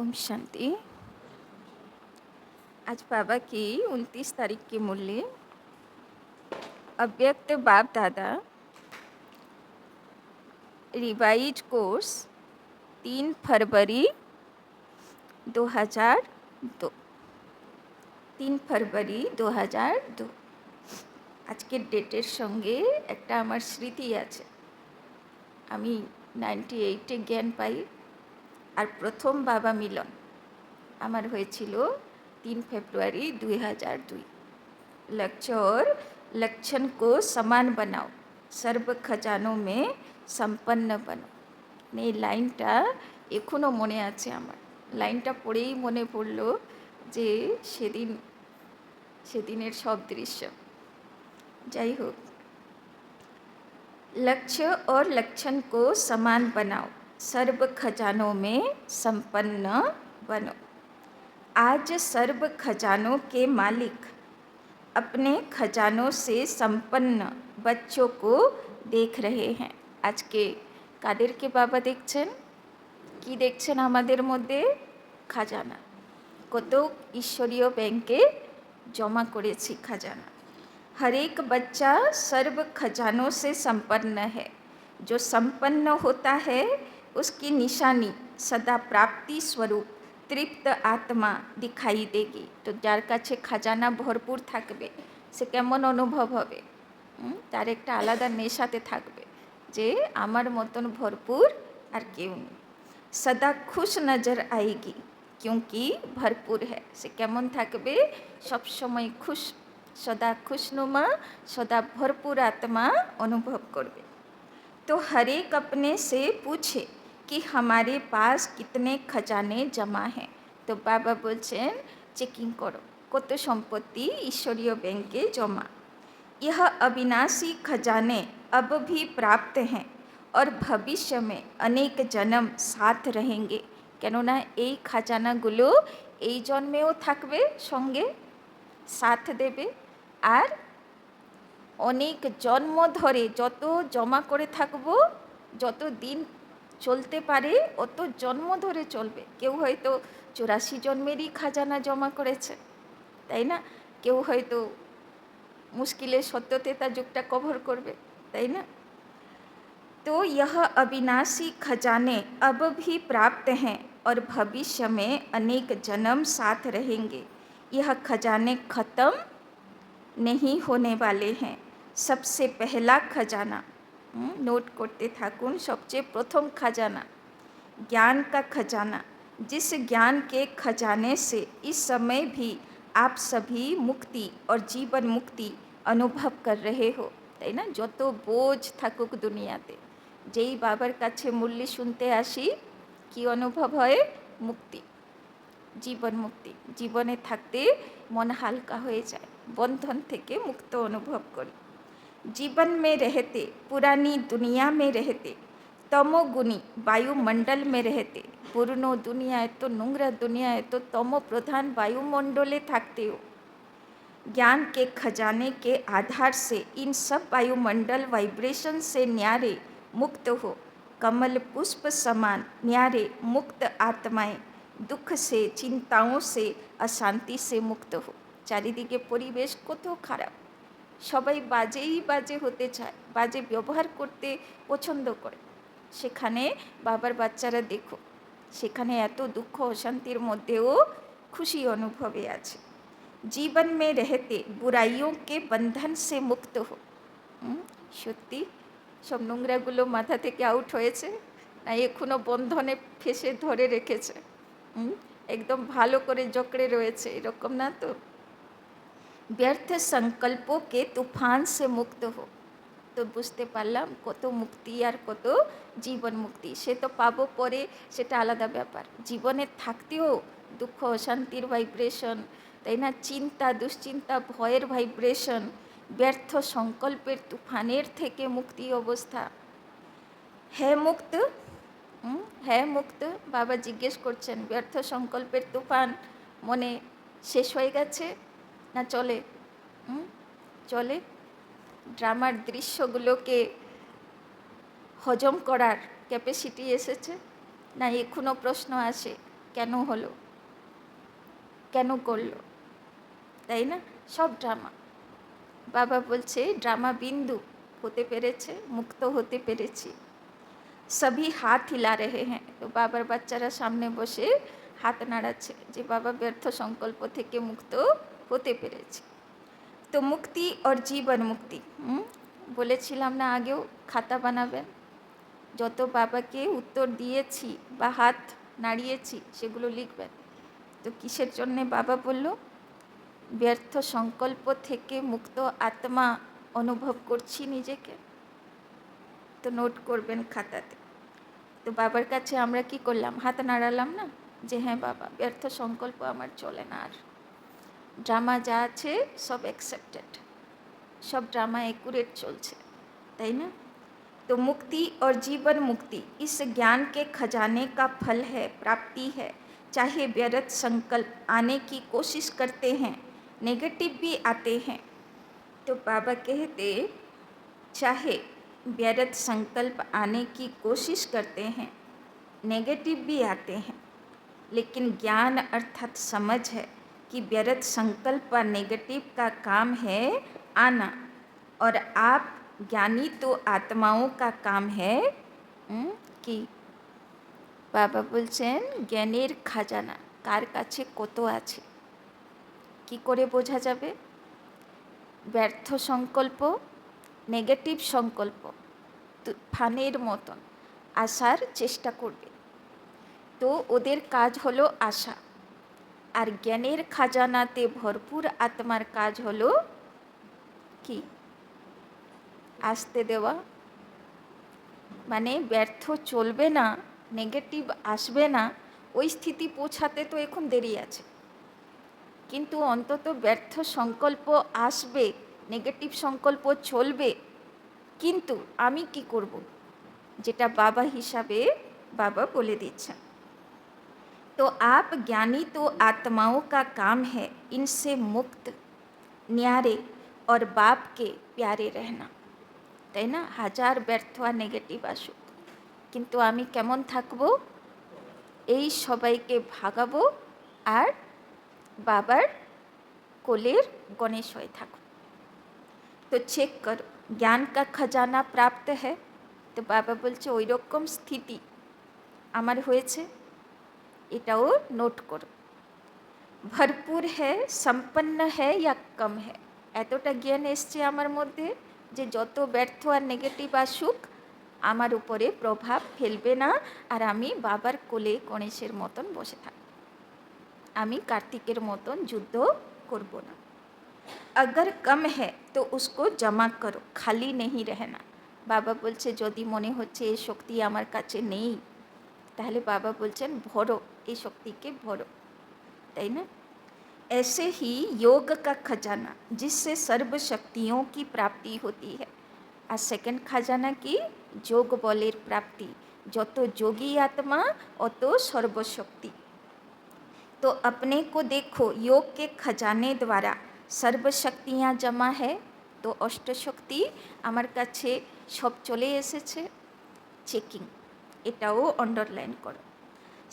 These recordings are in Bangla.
ओम शांति। आज बाबा की 29 तारीख की मुरली अव्यक्त बाप दादा रिवाइज कोर्स 3 फरवरी 2002। 3 फरवरी 2002 আজকের ডেটের সঙ্গে একটা আমার স্মৃতি আছে। আমি 98-এ জ্ঞান পাই আর প্রথম বাবা মিলন আমার হয়েছিল 3 फरवरी 2002। लक्ष्य और लक्षण को समान बनाओ, सर्व खजानों में সম্পন্ন বনো। এই লাইনটা এখনও মনে আছে আমার। লাইনটা পড়েই মনে পড়ল যে সেদিনের সব দৃশ্য। যাই হোক, लक्ष्य और लक्षण को समान बनाओ, सर्व खजानों में संपन्न बनो। आज सर्व खजानों के मालिक अपने खजानों से संपन्न बच्चों को देख रहे हैं। आज के কাদেরকে বাবা দেখছেন? কি দেখছেন আমাদের মধ্যে? খাজানা। কত ঈশ্বরীয় ব্যাংকে জমা করেছি খাজানা। हर एक बच्चा सर्व खजानों से संपन्न है। जो संपन्न होता है उसकी निशानी सदा प्राप्ति स्वरूप তৃপ্ত আত্মা দিখাই দেগি। তো যার কাছে খাজানা ভরপুর থাকবে সে কেমন অনুভব হবে? তার একটা আলাদা নেশাতে থাকবে যে আমার মতন ভরপুর আর কেউ নেই। সদা খুশ নজর আয়েগি क्योंकि ভরপুর হ্যাঁ। সে কেমন থাকবে? সবসময় খুশ, সদা খুশনুমা, সদা ভরপুর আত্মা অনুভব করবে। तो हर एक अपने से पूछे कि हमारे पास कितने खजाने जमा हैं। तो बाबा बोलছেন চেকিং করো কত সম্পত্তি ঈশ্বরীয় ব্যাংকে জমা। यह अविनाशी खजाने अब भी प्राप्त हैं और भविष्य में अनेक जन्म साथ रहेंगे। কেননা এই খাজানাগুলো এই জন্মেও থাকবে, সঙ্গে সাথ দেবে, আর অনেক জন্ম ধরে যত জমা করে থাকবো, যত দিন চলতে পারে অত জন্ম ধরে চলবে। কেউ হয়তো 84 জন্মেরই খাজানা জমা করেছে, তাই না? কেউ হয়তো মুশকিলে সত্যতেতা যুগটা কভার করবে, তাই না? तो यह अविनाशी खजाने अब भी प्राप्त हैं और भविष्य में अनेक जन्म साथ रहेंगे। यह खजाने ख़त्म नहीं होने वाले हैं। सबसे पहला खजाना, नोट करते থাকুন, सबसे प्रथम खजाना ज्ञान का खजाना। जिस ज्ञान के खजाने से इस समय भी आप सभी मुक्ति और जीवन मुक्ति अनुभव कर रहे हो, তাই না? যত বোঝ থাকুক দুনিয়াতে, যেই বাবার কাছে মুরলি শুনতে আসি কি অনুভব হয়? মুক্তি, জীবন মুক্তি। জীবনে থাকতে মন হালকা হয়ে যায়, বন্ধন থেকে মুক্ত অনুভব করি। जीवन में रहते, पुरानी दुनिया में रहते, तमोगुणी वायुमंडल में रहते, पुरानो दुनियाए तो নোংরা दुनियाए तो तमो प्रधान वायुमंडले থাকতে हो, ज्ञान के खजाने के आधार से इन सब वायुमंडल वाइब्रेशन से न्यारे मुक्त हो। कमल पुष्प समान न्यारे मुक्त आत्माएं दुख से, चिंताओं से, अशांति से मुक्त हो। চারিদিকে পরিবেশ কত খারাপ, সবাই বাজেই বাজে হতে চায়, বাজে ব্যবহার করতে পছন্দ করে। সেখানে বাবার বাচ্চারা দেখো, সেখানে এত দুঃখ অশান্তির মধ্যেও খুশি অনুভবে আছে। জীবন মে রহতে বুরাইयों के बंधन से मुक्त हो। সত্যি সব নোংরাগুলো মাথা থেকে আউট হয়েছে না এখনও বন্ধনে ফেসে ধরে রেখেছে? একদম ভালো করে জকড়ে রয়েছে, এরকম না তো? ব্যর্থ সংকল্পোं के तूफान से मुक्त हो। তো বুঝতে পারলাম কত মুক্তি আর কত জীবন মুক্তি। সে তো পাবো পরে, সেটা আলাদা ব্যাপার। জীবনে থাকতেও দুঃখ অশান্তির ভাইব্রেশন, তাই না? চিন্তা, দুশ্চিন্তা, ভয়ের ভাইব্রেশন, ব্যর্থ সংকল্পের তুফানের থেকে মুক্তি অবস্থা। হ্যাঁ মুক্ত, হ্যাঁ মুক্ত। বাবা জিজ্ঞেস করছেন ব্যর্থ সংকল্পের তুফান মনে শেষ হয়ে গেছে না চলে? চলে। ড্রামার দৃশ্যগুলোকে হজম করার ক্যাপাসিটি এসেছে না? এখনও প্রশ্ন আসে কেন হলো, কেন করলো, তাই না? সব ড্রামা। বাবা বলছে ড্রামা বিন্দু হতে পেরেছে, মুক্ত হতে পেরেছি। সবই হাত হিলা রহে হ্যাঁ। তো বাবার বাচ্চারা সামনে বসে হাত নাড়াচ্ছে যে বাবা ব্যর্থ সংকল্প থেকে মুক্ত হতে পেরেছে। তো মুক্তি আর জীবন মুক্তি, বলেছিলাম না আগেও, খাতা বানাবেন। যত বাবাকে উত্তর দিয়েছি বা হাত নাড়িয়েছি সেগুলো লিখবেন। তো কিসের জন্যে বাবা বলল? ব্যর্থ সংকল্প থেকে মুক্ত আত্মা অনুভব করছি নিজেকে। তো নোট করবেন খাতাতে। তো বাবার কাছে আমরা কি করলাম? হাত নাড়ালাম না, যে হ্যাঁ বাবা, ব্যর্থ সংকল্প আমার চলে না আর। ড্রামা যা আছে সব অ্যাকসেপ্টেড, সব ড্রামা एक्यूरेट চলছে, তাই না? तो मुक्ति और जीवन मुक्ति इस ज्ञान के खजाने का फल है, प्राप्ति है। चाहे व्यर्थ संकल्प आने की कोशिश करते हैं, नेगेटिव भी आते हैं। तो बाबा कहते चाहे व्यर्थ संकल्प आने की कोशिश करते हैं, नेगेटिव भी आते हैं, लेकिन ज्ञान अर्थात समझ है कि व्यर्थ संकल्प व नेगेटिव का काम है आना, और आप ज्ञानी तो आत्माओं का काम है कि बाबा বলছেন জ্ঞানের খাজানা কার কাছে কত আছে কি করে বোঝা যাবে? ব্যর্থ সংকল্প, নেগেটিভ সংকল্প ফানের মতন আসার চেষ্টা করবে, তো ওদের কাজ হলো আশা। আর জ্ঞানের খাজানাতে ভরপুর আত্মার কাজ হলো কি? আসতে দেওয়া। মানে ব্যর্থ চলবে না, নেগেটিভ আসবে না, ওই স্থিতি পৌঁছাতে তো এখন দেরি আছে। কিন্তু অন্তত ব্যর্থ সংকল্প আসবে, নেগেটিভ সংকল্প চলবে, কিন্তু আমি কি করব? যেটা বাবা হিসাবে बाबा बोले दीच्छा। तो आप ज्ञानी तो आत्माओं का काम है इनसे मुक्त, न्यारे और बाप के प्यारे रहना, তাই না? হাজার ব্যর্থ আর নেগেটিভ আসুক, কিন্তু আমি কেমন থাকবো? এই সবাইকে ভাগাবো আর বাবার কোলের গণেশ হয়ে থাকবো। তো চেক করো জ্ঞান কা খাজানা প্রাপ্ত হ্যায়। তো বাবা বলছে ওই রকম স্থিতি আমার হয়েছে, এটাও নোট করো। ভরপুর হ্যায়, সম্পন্ন হ্যায় ইয়া কম হ্যায়। এতটা জ্ঞান এসছে আমার মধ্যে যে যত ব্যর্থ আর নেগেটিভ আসুক আমার উপরে প্রভাব ফেলবে না, আর আমি বাবার কোলে গণেশের মতন বসে থাকব, আমি কার্তিকের মতন যুদ্ধ করব না। अगर कम है तो उसको जमा करो, खाली नहीं रहना। বাবা বলছে যদি মনে হচ্ছে এই শক্তি আমার কাছে নেই, তাহলে বাবা বলছেন ভরো, এই শক্তিকে ভরো, তাই না? ऐसे ही योग का खजाना जिससे सर्व शक्तियों की प्राप्ति होती है। আর সেকেন্ড খাজানা কি? যোগ বলের প্রাপ্তি। যত যোগী আত্মা অত সর্বশক্তি। तो अपने को देखो योग के खजाने द्वारा सर्व शक्तियाँ जमा है। तो অষ্টশক্তি আমার কাছে সব চলে এসেছে, চেকিং, এটাও अंडरलाइन करो।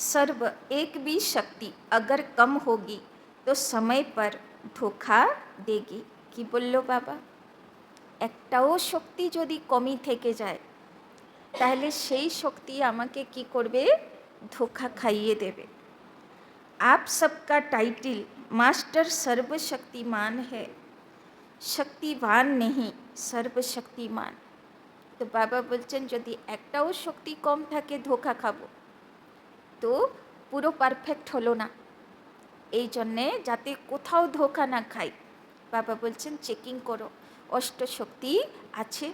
सर्व एक भी शक्ति अगर कम होगी तो समय पर धोखा देगी। কি বলল বাবা? একটাও শক্তি যদি কমই থেকে যায় তাহলে সেই শক্তি আমাকে কি করবে? ধোঁকা খাইয়ে দেবে। आप सबका टाइटिल मास्टर सर्वशक्तिमान है, शक्तिवान नहीं सर्वशक्तिमान। তো বাবা বলছেন যদি একটাও শক্তি কম থাকে ধোঁকা খাবো, তো পুরো পারফেক্ট হলো না। এই জন্যে যাতে কোথাও ধোঁকা না খাই বাবা বলছেন চেকিং করো, অষ্টশক্তি আছে।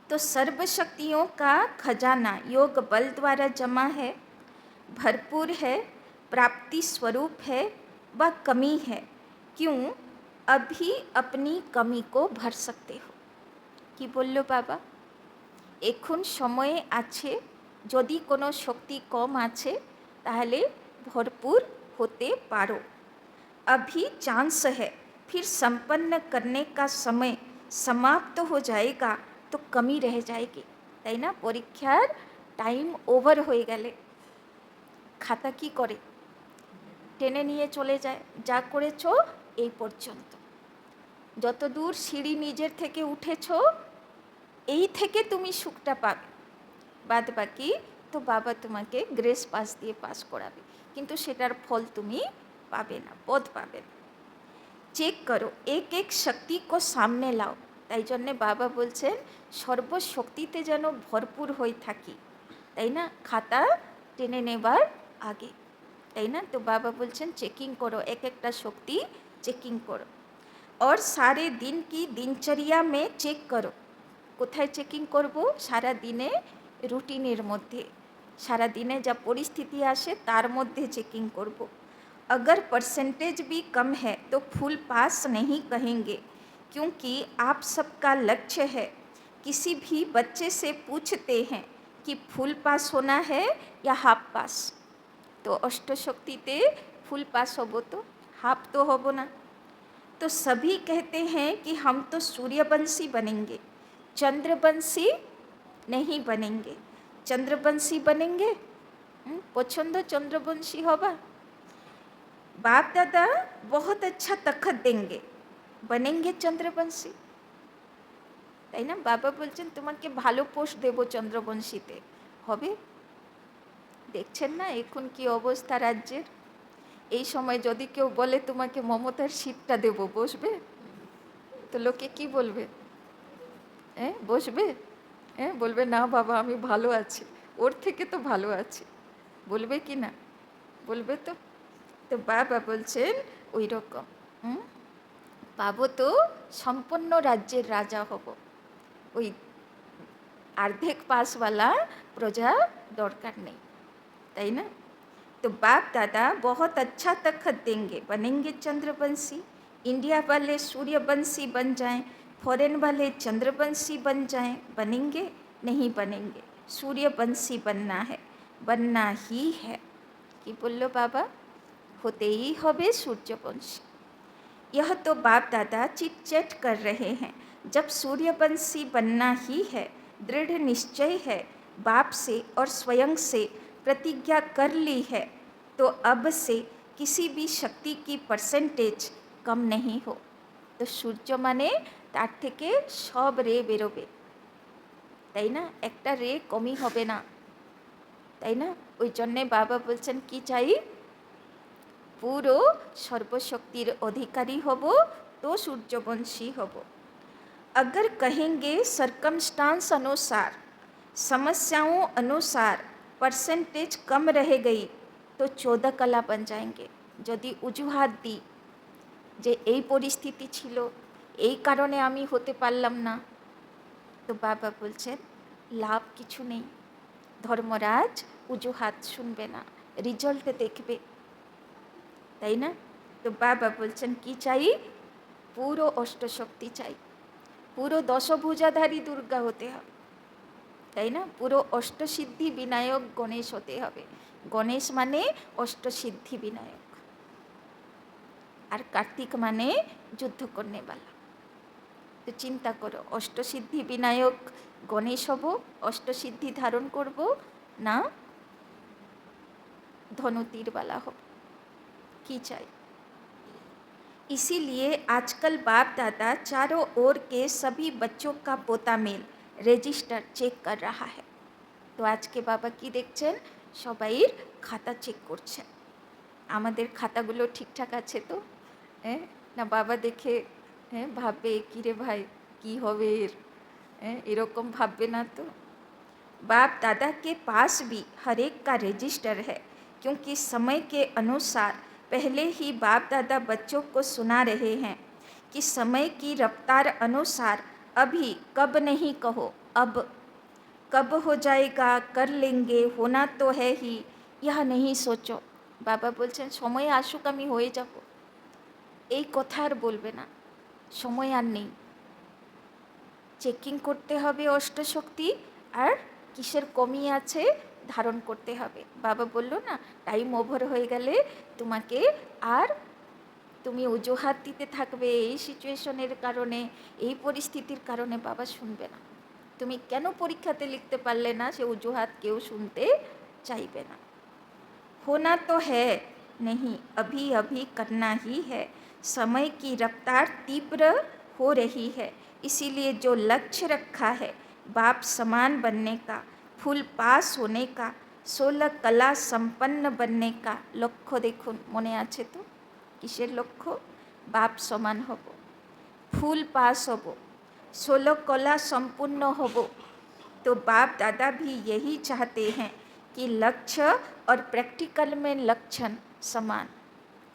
तो सर्व शक्तियों का खजाना योग बल द्वारा जमा है, भरपूर है, प्राप्ति स्वरूप है व कमी है। क्यों? अभी अपनी कमी को भर सकते हो। কি বলল বাবা? এখন সময়ে আছে, যদি কোনো শক্তি কম আছে তাহলে ভরপুর হতে পারো। अभी चांस है, फिर संपन्न करने का समय समाप्त हो जाएगा तो कमी रह जाएगी, তাই না? পরীক্ষার টাইম ওভার হয়ে গেলে খাতা কি করে? টেনে নিয়ে চলে যায়, যা করেছো এই পর্যন্ত, যত দূর সিঁড়ি নিজের থেকে উঠেছো এই থেকে তুমি সুখটা পাবে, বাদ বাকি তো বাবা তোমাকে গ্রেস পাস দিয়ে পাস করাবে, কিন্তু সেটার ফল তুমি পাবে না, পদ পাবে না। চেক করো, এক এক শক্তি কো সামনে লাও। তাই জন্যে বাবা বলছেন সর্বশক্তিতে যেন ভরপুর হয়ে থাকি, তাই না, খাতা টেনে নেবার আগে, তাই না। তো বাবা বলছেন চেকিং করো, এক একটা শক্তি চেকিং করো। और सारे दिन की दिनचर्या में চেক করো। কোথায় চেকিং করব? সারা দিনে রুটিনের মধ্যে, সারা দিনে যা পরিস্থিতি আসে তার মধ্যে চেকিং করব। अगर परसेंटेज भी कम है तो फुल पास नहीं कहेंगे, क्योंकि आप सबका लक्ष्य है। किसी भी बच्चे से पूछते हैं कि फुल पास होना है या हाफ पास, तो अष्टशक्तिते फुल पास होबो तो हाफ तो होबो ना। तो सभी कहते हैं कि हम तो सूर्यवंशी बनेंगे, चंद्रवंशी नहीं बनेंगे। चंद्रवंशी बनेंगे, पसंद चंद्रवंशी होगा। बाप दादा बहुत अच्छा तखत देंगे, बनेंगे चंद्रवंशी, তাই না। বাবা বলছেন তোমাকে ভালো পোস্ট দেব চন্দ্রবংশীতে, হবে? দেখছেন না এখন কি অবস্থা রাজ্যের। এই সময় যদি কেউ বলে তোমাকে মমতার সিটটা দেব, বসবে? তো লোকে কি বলবে? বসবে? বলবে না বাবা আমি ভালো আছি, ওর থেকে তো ভালো আছি, বলবে কি না? বলবে তো। তো বাবা বলছেন ওই রকম পাবো তো সম্পন্ন রাজ্যের রাজা হব, ওই अर्धेक पास वाला प्रजा दरकार नहीं, ताई ना। तो बाप दादा बहुत अच्छा तखत देंगे, बनेंगे चंद्रवंशी। इंडिया वाले सूर्यवंशी बन जाएं, फॉरेन वाले चंद्रवंशी बन जाएं, बनेंगे नहीं बनेंगे। सूर्यवंशी बनना है, बनना ही है। कि बोलो बाबा, होते ही होबे सूर्यवंशी। यह तो बाप दादा चिट चैट कर रहे हैं। जब सूर्यवंशी बनना ही है, दृढ़ निश्चय है, बाप से और स्वयं से प्रतिज्ञा कर ली है, तो अब से किसी भी शक्ति की परसेंटेज कम नहीं हो। तो सूर्य माने तार थेके सब रे बेरोबे, ताई ना, एकटा रे कमी होबे ना, ताई ना। ओई जन्ने बाबा बोलছেন কি চাই? পুরো सर्वशक्तिर अधिकारी হব, तो सूर्यवंशी হব। अगर कहेंगे सरकमस्टांस अनुसार, समस्याओं अनुसार परसेंटेज कम रह गई, तो 14 कला बन जाएंगे। যদি অজুহাত দিই যে এই পরিস্থিতি ছিল, এই কারণে আমি হতে পারলাম না, তো বাবা বলছেন লাভ কিছু নেই। ধর্মরাজ অজুহাত শুনবে না, রিজাল্ট দেখবে, তাই না। তো বাবা বলছেন কি চাই? পুরো অষ্টশক্তি চাই, পুরো দশভুজাধারী দুর্গা হতে হবে, তাই না। পুরো অষ্টসিদ্ধি বিনায়ক গণেশ হতে হবে। গণেশ মানে অষ্টসিদ্ধি বিনায়ক, আর কার্তিক মানে যুদ্ধ করনেওয়ালা। তো চিন্তা করো, অষ্টসিদ্ধি বিনায়ক গণেশ হব, অষ্টসিদ্ধি ধারণ করব, না ধনুতীরওয়ালা হব, কি চাই? इसीलिए आजकल बाप दादा चारों ओर के सभी बच्चों का पोता मेल রেজিস্টার চেক कर रहा है। তো আজকে বাবা কি দেখছেন? সবাইয়ের খাতা চেক করছেন, আমাদের খাতাগুলো ঠিকঠাক আছে তো, না বাবা দেখে ভাববে কী রে ভাই কী হবে এর, এরকম ভাববে না তো। बाप दादा के पास भी हर एक का रजिस्टर है, क्योंकि समय के अनुसार पहले ही बाप दादा बच्चों को सुना रहे हैं कि समय की रफ्तार अनुसार अभी कब नहीं कहो, अब कब हो जाएगा, कर लेंगे, होना तो है ही, यह नहीं सोचो। बाबा बोलছেন সময় আসুক আমি হয়ে যাব, এই কথা আর বলবে না, সময় আর নেই। চেকিং করতে হবে অষ্টশক্তি, আর কিসের কমি আছে ধারণ করতে হবে। বাবা বলল না টাইম ওভার হয়ে গেলে তোমাকে আর তুমি অজুহাত দিতে থাকবে, এই সিচুয়েশনের কারণে, এই পরিস্থিতির কারণে বাবা শুনবে না। তুমি কেন পরীক্ষাতে লিখতে পারলে না, সে অজুহাত কেউ শুনতে চাইবে না। होना तो है नहीं, अभी अभी करना ही है। समय की रफ्तार तीव्र हो रही है, इसीलिए जो लक्ष्य रखा है बाप समान बनने का, फुल पास होने का, 16 कला संपन्न बनने का लक्ष्य देखुन मने आछे तो किसेर लक्ष्य? बाप समान हब, फुल पास हब, 16 कला संपूर्ण हब। तो बाप दादा भी यही चाहते हैं कि लक्ष्य और प्रैक्टिकल में लक्षण समान।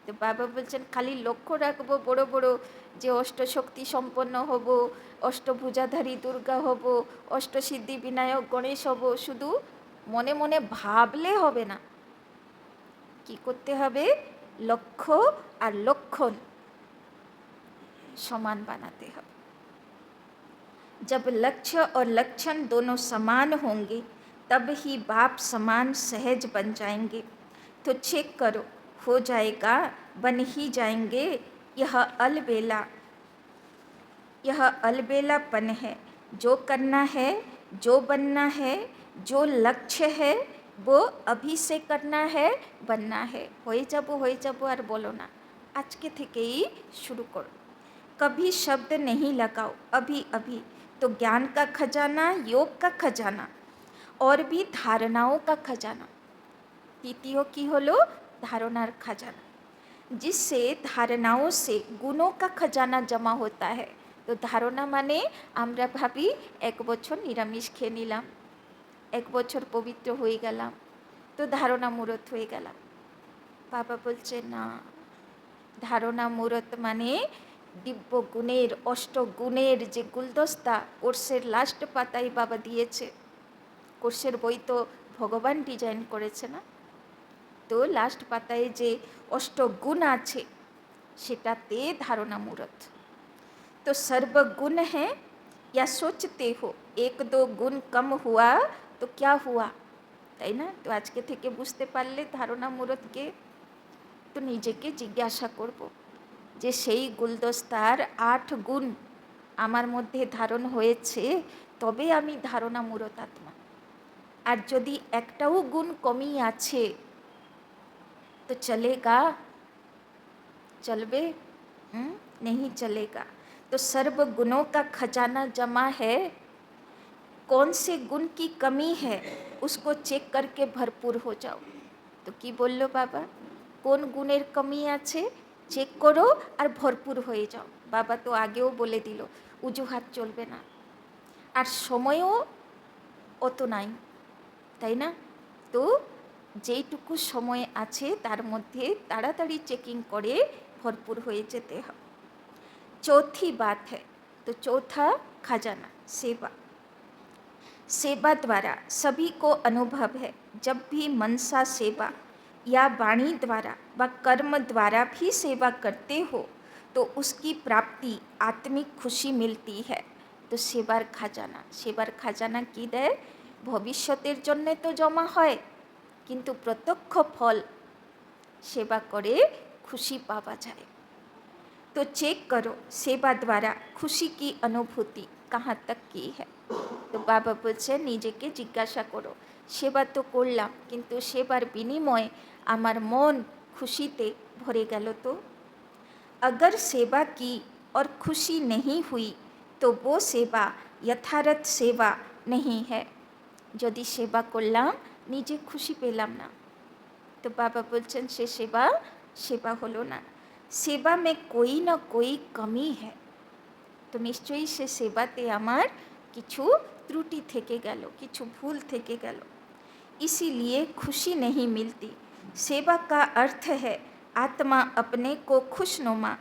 तो बाबा बोलছেন खाली लक्ष्य राखबो बड़ो बड़ो जे अष्टशक्ति सम्पन्न हब, अष्टभुजाधारी दुर्गा हब, अष्टसिद्धि विनायक गणेश हब, शुधु मने मने भाबले हबे ना, कि करते हबे? लक्ष्य और लक्षण समान बनाते हैं। जब लक्ष्य और लक्षण दोनों समान होंगे तब ही बाप समान सहज बन जाएंगे। तो चेक करो, हो जाएगा, बन ही जाएंगे। यह अलबेलापन है। जो करना है, जो बनना है, जो लक्ष्य है वो अभी से करना है, बनना है। हो जाबो और बोलो ना, आज के थेके ही शुरू करो। कभी शब्द नहीं लगाओ, अभी अभी। तो ज्ञान का खजाना, योग का खजाना और भी धारणाओं का खजाना, तृतीय की हलो धारणार खजाना, जिससे धारणाओं से गुणों का खजाना जमा होता है। तो धारणा माने आमरा भाबी एक बछर निरामिष खेये निलाम, एक बछर पवित्र हये गेलाम, तो धारणा मूर्त हये गेलाम। बाबा बोलছে ना, धारणा मूर्त माने दिव्य गुणेर, अष्ट गुणेर जे गुलदस्ता कोर्सेर लास्ट पाताय बाबा दिएছে। कोर्सेर বই তো ভগবান ডিজাইন করেছে না, তো লাস্ট পাতায় যে अष्टगुण আছে সেটাতে धारणा मूर्त। तो सर्वगुण है या सोचते हो एक दो गुण कम हुआ तो क्या हुआ, তাই না? তো আজকে থেকে বুঝতে পারলে ধারণা মূরতকে, তো নিজেকে জিজ্ঞাসা করব যে সেই গুলদস্তার 8 গুণ আমার মধ্যে ধারণ হয়েছে, তবে আমি ধারণা মূরত আত্মা। আর যদি একটাও গুণ কমই আছে तो चलेगा? चलबे? नहीं चलेगा। तो सर्व गुणों का खजाना जमा है, कौन से गुण की कमी है उसको चेक करके भरपूर हो जाओ। तो की बोललो बाबा, কোন গুণের কমি আছে চেক করো আর ভরপুর হয়ে যাও। বাবা তো আগেও বলে দিল অজুহাত চলবে না, আর সময়ও অত নাই, তাই না? তো যেইটুকু সময় আছে তার মধ্যে তাড়াতাড়ি চেকিং করে ভরপুর হয়ে যেতে হবে। चौथी बात है, तो चौथा खजाना सेवा। सेवा द्वारा सभी को अनुभव है। जब भी मनसा सेवा या वाणी द्वारा व कर्म द्वारा भी सेवा करते हो तो उसकी प्राप्ति आत्मिक खुशी मिलती है। तो सेवार खाजाना की देय भविष्यतेर जन्य तो जमा है, किन्तु प्रत्यक्ष फल सेवा करे खुशी पावा जाए। तो चेक करो सेवा द्वारा खुशी की अनुभूति कहाँ तक की है। तो बाबा बोलছে নিজেকে জিজ্ঞাসা করো, सेवा तो করলাম কিন্তু सेवार বিনিময়ে আমার মন खुशीते भरे গেল तो। अगर सेवा की और खुशी नहीं हुई तो वो सेवा यथार्थ सेवा नहीं है। यदि सेवा করলাম নিজে खुशी পেলাম না, तो बाबा बोलছেন সে सेवा হলো না। सेवा में कोई ना कोई कमी है, तो निश्चयই से सेवाते आमार किछु त्रुटि थेके गेल, किछु भूल थेके गेल, इसीलिए खुशी नहीं मिलती। सेवा का अर्थ है आत्मा अपने को खुशनुमा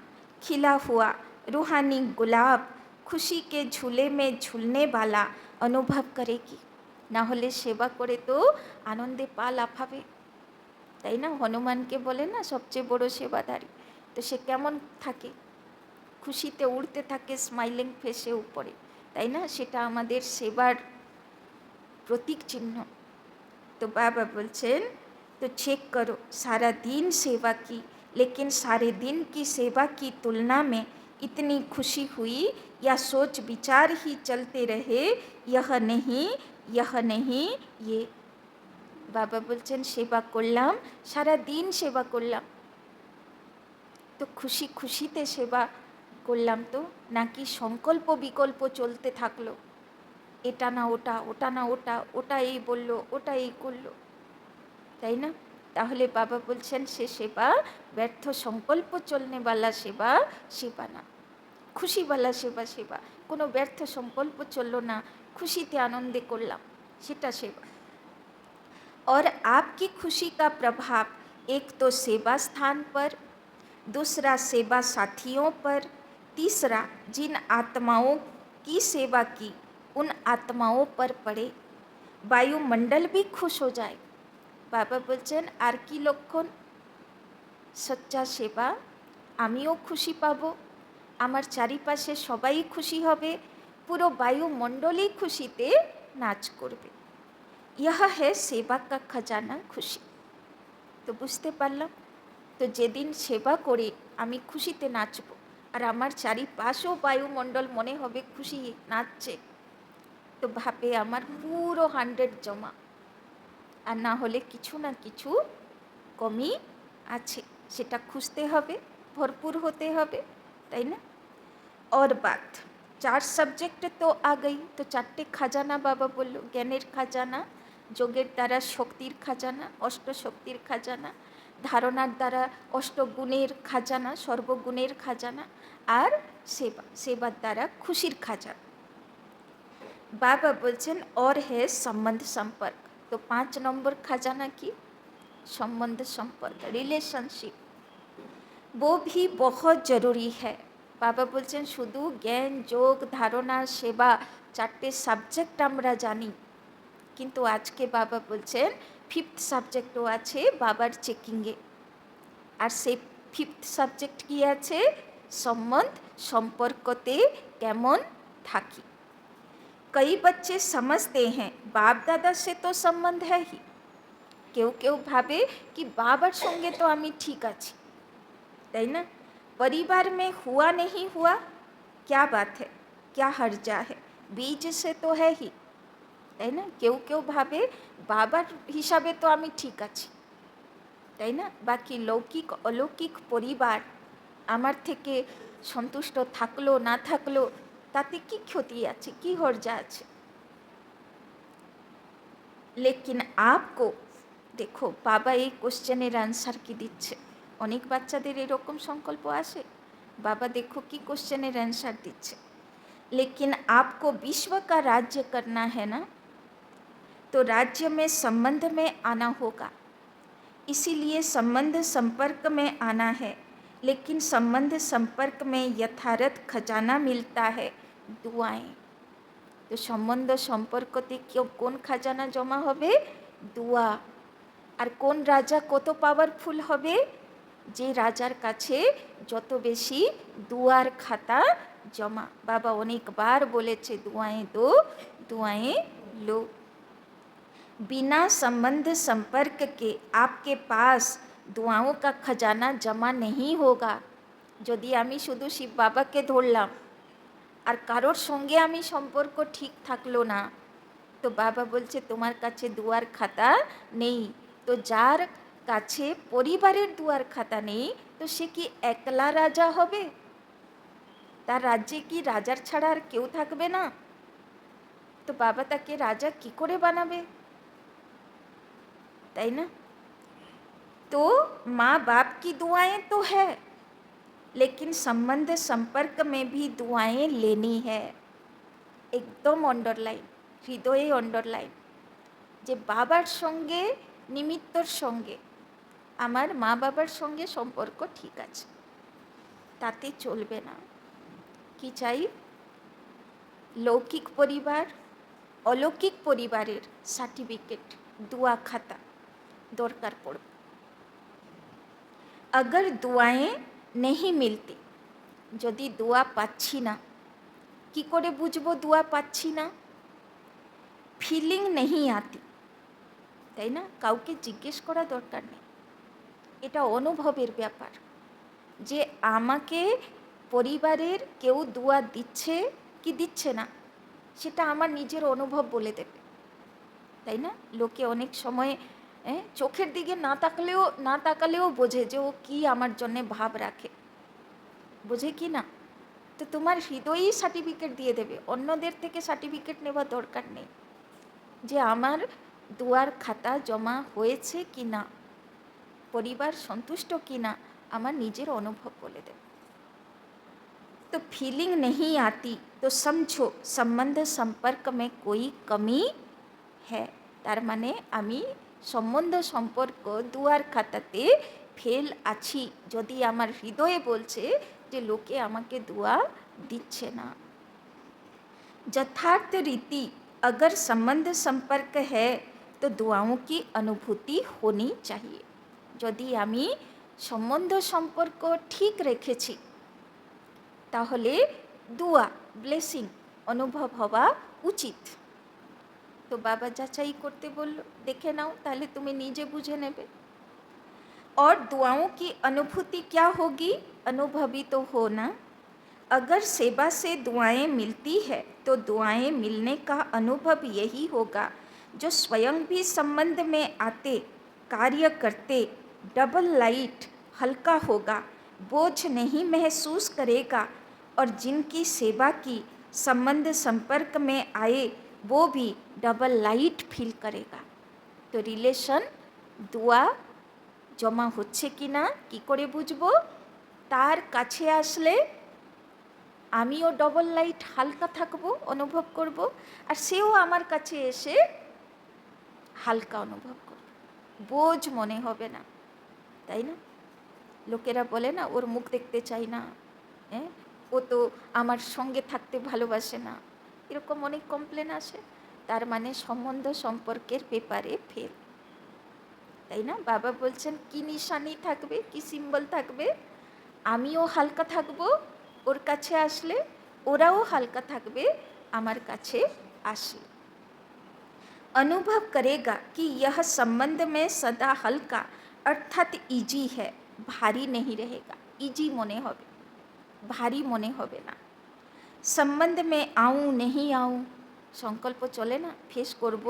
खिला हुआ रूहानी गुलाब खुशी के झूले में झूलने वाला अनुभव करेगी। ना होले सेवा करे तो आनंदे पा लाफाबे, তাই না? হনুমানকে বলে না সবচেয়ে বড় সেবাধারী, তো সে কেমন থাকে? খুশিতে উড়তে থাকে স্মাইলিং ফেসে উপরে, তাই না? সেটা আমাদের সেবার প্রতীক চিহ্ন। तो बाबा बोलছেন तो चेक करो सारा दिन सेवा की, लेकिन सारे दिन की सेवा की तुलना में इतनी खुशी हुई या सोच विचार ही चलते रहे, यह नहीं ये। বাবা বলছেন সেবা করলাম, সারা দিন সেবা করলাম, তো খুশি খুশিতে সেবা করলাম তো, নাকি সংকল্প বিকল্প চলতে থাকলো, এটা না ওটা, ওটা না ওটা, ওটা এই বললো, ওটা এই করলো, তাই না? তাহলে বাবা বলছেন সে সেবা ব্যর্থ সংকল্প চলনেওয়ালা সেবা, সেবা না। খুশিওয়ালা সেবা, সেবা। কোনো ব্যর্থ সংকল্প চললো না, খুশিতে আনন্দে করলাম, সেটা সেবা। और आपकी खुशी का प्रभाव एक तो सेवा स्थान पर, दूसरा सेवा साथियों पर, तीसरा जिन आत्माओं की सेवा की उन आत्माओं पर पड़े, वायुमंडल भी खुश हो जाए। বাবা বলছেন আর কি লক্ষণ? সচ্চা সেবা, আমিও খুশি পাব, আমার চারিপাশে সবাই খুশি হবে, পুরো বায়ুমণ্ডলই খুশিতে নাচ করবে। ইহা হ্যায় সেবা কা খাজানা, খুশি। তো বুঝতে পারলাম, তো যেদিন সেবা করে আমি খুশিতে নাচব আর আমার চারিপাশেও বায়ুমণ্ডল মনে হবে খুশি নাচছে, তো ভাবে আমার পুরো 100 জমা, আর না হলে কিছু না কিছু কমই আছে, সেটা খুঁজতে হবে, ভরপুর হতে হবে, তাই না? और बात 4 সাবজেক্ট তো আগেই, তো 4টে খাজানা বাবা বলল, জ্ঞানের খাজানা, যোগের দ্বারা শক্তির খাজানা, অষ্টশক্তির খাজানা, ধারণার দ্বারা অষ্টগুণের খাজানা, সর্বগুণের খাজানা, আর সেবা, সেবার দ্বারা খুশির খাজানা। বাবা বলছেন और है संबंध संपर्क, तो 5 নম্বর খাজানা কি? संबंध संपर्क, रिलेशनशिप, वो भी बहुत ज़रूरी है। বাবা বলছেন শুধু জ্ঞান, যোগ, ধারণা, সেবা 4টে সাবজেক্ট আমরা জানি, কিন্তু আজকে বাবা বলছেন 5th সাবজেক্টও আছে বাবার চেকিংয়ে, আর সেই 5th সাবজেক্ট কি আছে? সম্বন্ধ সম্পর্কতে কেমন থাকি। कई बच्चे समझते हैं बाप दादा से तो संबंध है ही, কেউ কেউ ভাবে কি বাবার সঙ্গে তো আমি ঠিক আছি, তাই না? परिवार में हुआ नहीं हुआ क्या बात है, क्या हर्जा है, बीज से तो है ही, তাই না? কেউ কেউ ভাবে বাবার হিসাবে তো আমি ঠিক আছি, তাই না? বাকি লৌকিক অলৌকিক পরিবার আমার থেকে সন্তুষ্ট থাকলো না থাকলো তাতে কি ক্ষতি আছে, কি হর্জা আছে? লেকিন আপকো দেখো, বাবা এই কোশ্চেনের অ্যান্সার কি দিচ্ছে। অনেক বাচ্চাদের এরকম সংকল্প আসে, বাবা দেখো কি কোশ্চেনের অ্যান্সার দিচ্ছে। लेकिन आपको विश्व का राज्य करना है ना, तो राज्य में संबंध में आना होगा, इसीलिए संबंध संपर्क में आना है। लेकिन संबंध संपर्क में यथार्थ खजाना मिलता है, दुआएं। तो সম্বন্ধ সম্পর্কতে কেউ কোন খাজানা জমা হবে? দুয়া। আর কোন রাজা কত পাওয়ারফুল হবে? যে রাজার কাছে যত বেশি দুয়ার খাতা জমা। বাবা অনেকবার বলেছে दुआएं दो, दुआएं लो। बिना संबंध संपर्क के आपके पास दुआओं का खजाना जमा नहीं होगा। যদি আমি শুধু শিব বাবাকে ধরলাম আর কারোর সঙ্গে আমি সম্পর্ক ঠিক থাকলো না, তো বাবা বলছে তোমার কাছে দুয়ার খাতা নেই। তো যার কাছে পরিবারের দুয়ার খাতা নেই, তো সে কি একলা রাজা হবে? তার রাজ্যে কি রাজার ছাড়া আর কেউ থাকবে না? তো বাবা তাকে রাজা কি করে বানাবে, তাই না? तो माँ बाप की दुआएं तो है, लेकिन संबंध संपर्क में भी दुआएं लेनी है। একদম অন্ডারলাইন, হৃদয়ে অন্ডারলাইন, যে বাবার সঙ্গে নিমিত্তর সঙ্গে আমার মা বাবার সঙ্গে সম্পর্ক ঠিক আছে, তাতে চলবে না। কি চাই? লৌকিক পরিবার, অলৌকিক পরিবারের সার্টিফিকেট, দুয়া খাতা দরকার পড়বে। अगर दुआएं नहीं मिलती, যদি দোয়া পাচ্ছি না, কি করে বুঝবো দোয়া পাচ্ছি না? ফিলিং নেই আতি, তাই না? কাউকে জিজ্ঞেস করা দরকার নেই, এটা অনুভবের ব্যাপার, যে আমাকে পরিবারের কেউ দোয়া দিচ্ছে কি দিচ্ছে না, সেটা আমার নিজের অনুভব বলে দেবে, তাই না? লোকে অনেক সময় চোখের দিকে না তাকালেও বোঝে যে ও কি আমার জন্যে ভাব রাখে, বোঝে কি না? তো তোমার হৃদয়ই সার্টিফিকেট দিয়ে দেবে, অন্যদের থেকে সার্টিফিকেট নেওয়ার দরকার নেই যে আমার দুয়ার খাতা জমা হয়েছে কি না, পরিবার সন্তুষ্ট কি না, আমার নিজের অনুভব বলে দেবে। তো फीलिंग नहीं आती तो समझो संबंध संपर्क में कोई कमी है। তার মানে আমি সম্বন্ধ সম্পর্ক দুয়ার খাতাতে ফেল আছি যদি আমার হৃদয়ে বলছে যে লোকে আমাকে দুয়া দিচ্ছে না। यथार्थ रीति अगर संबंध संपर्क है तो दुआओं की अनुभूति होनी चाहिए। যদি আমি সম্বন্ধ সম্পর্ক ঠিক রেখেছি তাহলে দুয়া ব্লেসিং অনুভব হওয়া উচিত। তো বাবা যাচাই করতে বলল, দেখে নাও তাহলে তুমি নিজে বুঝে নেবে। और दुआओं की अनुभूति क्या होगी? अनुभवी तो होना। अगर सेवा से दुआएं मिलती है तो दुआएं मिलने का अनुभव यही होगा जो स्वयं भी संबंध में आते कार्य करते डबल लाइट हल्का होगा, बोझ नहीं महसूस करेगा और जिनकी सेवा की संबंध संपर्क में आए वो भी डबल लाइट फील करेगा। तो रिलेशन दुआ জমা হচ্ছে কি না কী করে বুঝবো? তার কাছে আসলে আমিও ডবল লাইট হালকা থাকবো, অনুভব করব, আর সেও আমার কাছে এসে হালকা অনুভব করবে, বোঝ মনে হবে না, তাই না? লোকেরা বলে না ওর মুখ দেখতে চাই না, ও তো আমার সঙ্গে থাকতে ভালোবাসে না, এরকম অনেক কমপ্লেন আসে। তার মানে সম্বন্ধ সম্পর্কের ব্যাপারে ফেল, তাই না? বাবা বলছেন কি নিশানি থাকবে, কি সিম্বল থাকবে? আমিও হালকা থাকবো ওর কাছে আসলে, ওরাও হালকা থাকবে আমার কাছে আসলে। अनुभव करेगा कि यह संबंध में सदा हल्का अर्थात इजी है, भारी नहीं रहेगा, इजी মনে হবে, ভারী মনে হবে না। সম্বন্ধ में आऊँ नहीं आऊँ সংকল্প চলে না, ফেস করব,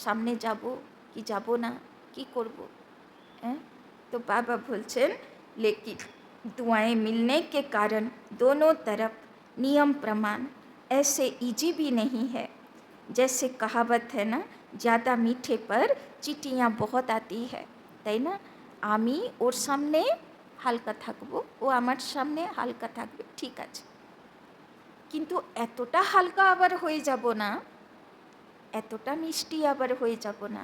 সামনে যাব কি যাব না, কি করব, तो बाबा बोलছেন लेकिन दुआएं मिलने के कारण दोनों तरफ नियम प्रमाण ऐसे इजी भी नहीं है। जैसे कहावत है ना, ज़्यादा मीठे पर चिटियाँ बहुत आती है, তাই না? আমি ওর সামনে হালকা থাকবো, ও আমার সামনে হালকা থাকবে, ঠিক আছে, কিন্তু এতটা হালকা আবার হয়ে যাব না, এতটা মিষ্টি আবার হয়ে যাব না।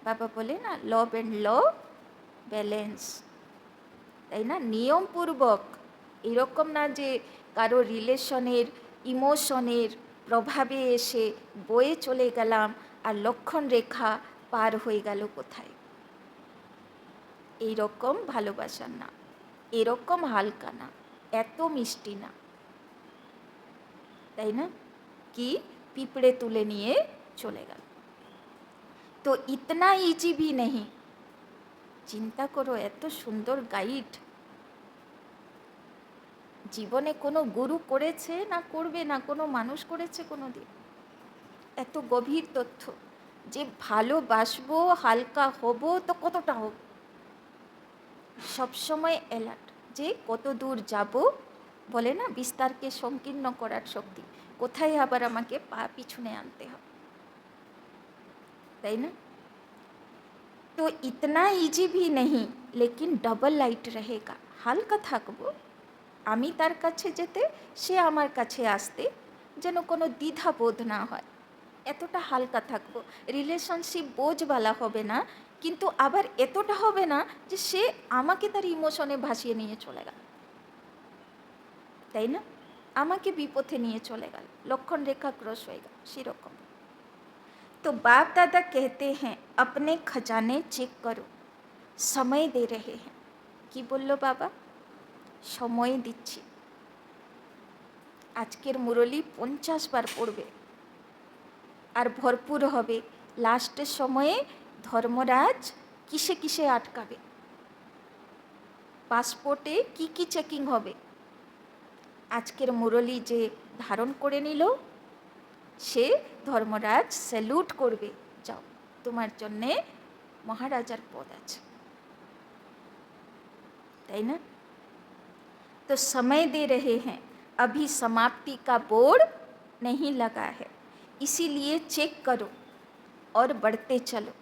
বাবা বলে না লভ অ্যান্ড ল ব্যালেন্স, তাই না? নিয়মপূর্বক, এরকম না যে কারো রিলেশনের ইমোশনের প্রভাবে এসে বয়ে চলে গেলাম আর লক্ষণ রেখা পার হয়ে গেল কোথায়, এইরকম ভালোবাসা না, এরকম হালকা না, এত মিষ্টি না, তাই না? কি পিঁপড়ে তুলে নিয়ে চলে গেল। তো ইতনা ইজি ভি নেই। চিন্তা করো, এত সুন্দর গাইড জীবনে কোনো গুরু করেছে না করবে না কোনো মানুষ করেছে কোনো দিন? এত গভীর তথ্য যে ভালোবাসবো, হালকা হব তো কতটা হব, সবসময় অ্যালার্ট যে কত দূর যাব, বলে না বিস্তারকে সংকীর্ণ করার শক্তি, কোথায় আবার আমাকে পা পিছনে আনতে হবে, তাই না? তো ইতনা ইজি ভি নেই লেকিন ডবল লাইট रहेगा, হালকা থাকবো আমি তার কাছে যেতে, সে আমার কাছে আসতে, যেন কোনো দ্বিধাবোধ না হয়, এতটা হালকা থাকবো। রিলেশনশিপ বোঝওয়ালা হবে না, কিন্তু আবার এতটা হবে না যে সে আমাকে তার ইমোশনে ভাসিয়ে নিয়ে চলে গেল, তাই না? আমাকে বিপথে নিয়ে চলে গেল, লক্ষণ রেখা ক্রস হয়ে গেল, সেরকম। तो बाप दादा कहते हैं अपने खजाने चेक करो, समय दे रहे हैं। কি বললো বাবা? সময় দিচ্ছি। আজকের মুরলি 50 বার পড়বে আর ভরপুর হবে। লাস্টের সময়ে ধর্মরাজ কিসে কিসে আটকাবে, পাসপোর্টে কি কি চেকিং হবে, আজকের মুরলি যে ধারণ করে নিল সে ধর্মরাজ স্যালুট করবে, যাও তোমার জন্যে মহারাজার পদ আছে, তাই না? तो समय दे रहे हैं, अभी समाप्ति का बोर्ड नहीं लगा है, इसीलिए चेक करो और बढ़ते चलो।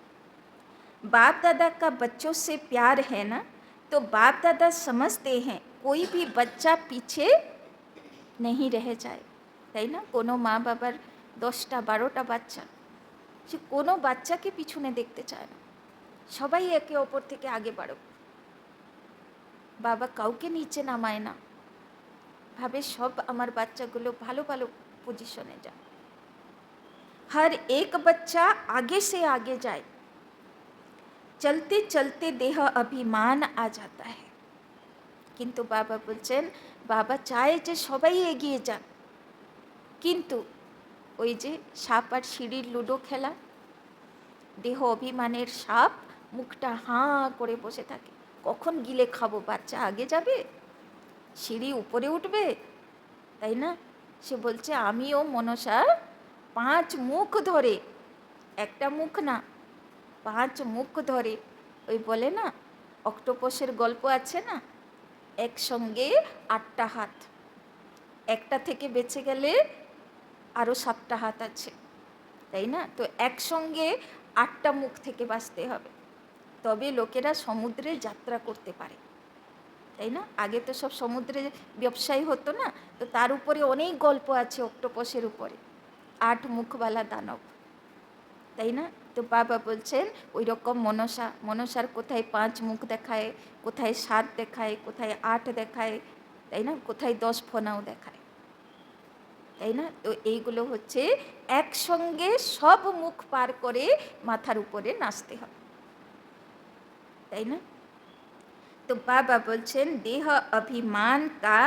बाप दादा का बच्चों से प्यार है ना, तो बाप दादा समझते हैं कोई भी बच्चा पीछे नहीं रह जाए, তাই না? কোনো মা বাবার 10টা 12টা বাচ্চা, সে কোনো বাচ্চাকে পিছনে দেখতে চায় না, সবাই একে অপর থেকে আগে বাড়ুক। বাবা কাউকে নিচে নামায় না, ভাবে সব আমার বাচ্চাগুলো ভালো ভালো পজিশনে যায়। हर एक बच्चा आगे से आगे जाए, चलते चलते देह अभिमान आ जाता है। কিন্তু বাবা বলছেন, বাবা চায় যে সবাই এগিয়ে যাক, কিন্তু ওই যে সাপ আর সিঁড়ির লুডো খেলা, দেহ অভিমানের সাপ মুখটা হাঁ করে বসে থাকে, কখন গিলে খাবো, বাচ্চা আগে যাবে, সিঁড়ি উপরে উঠবে, তাই না? সে বলছে আমিও মনসা 5 মুখ ধরে, একটা মুখ না 5 মুখ ধরে, ওই বলে না অক্টোপাসের গল্প আছে না, একসঙ্গে 8টা হাত, একটা থেকে বেঁচে গেলে আরও 7টা হাত আছে, তাই না? তো একসঙ্গে 8টা মুখ থেকে বাঁচতে হবে, তবে লোকেরা সমুদ্রে যাত্রা করতে পারে, তাই না? আগে তো সব সমুদ্রে ব্যবসায়ী হতো না, তো তার উপরে অনেক গল্প আছে অক্টোপাসের উপরে, 8 মুখওয়ালা দানব, তাই না? তো বাবা বলছেন ওই রকম মনসার কোথায় 5 মুখ দেখায়, কোথায় 7 দেখায়, কোথায় 8 দেখায়, তাই না? কোথায় 10 ফোনাও দেখায়, তাই না? তো এইগুলো হচ্ছে একসঙ্গে সব মুখ পার করে মাথার উপরে নাচতে হবে, তাই না? तो बाबा बोलছেন देह अभिमान का,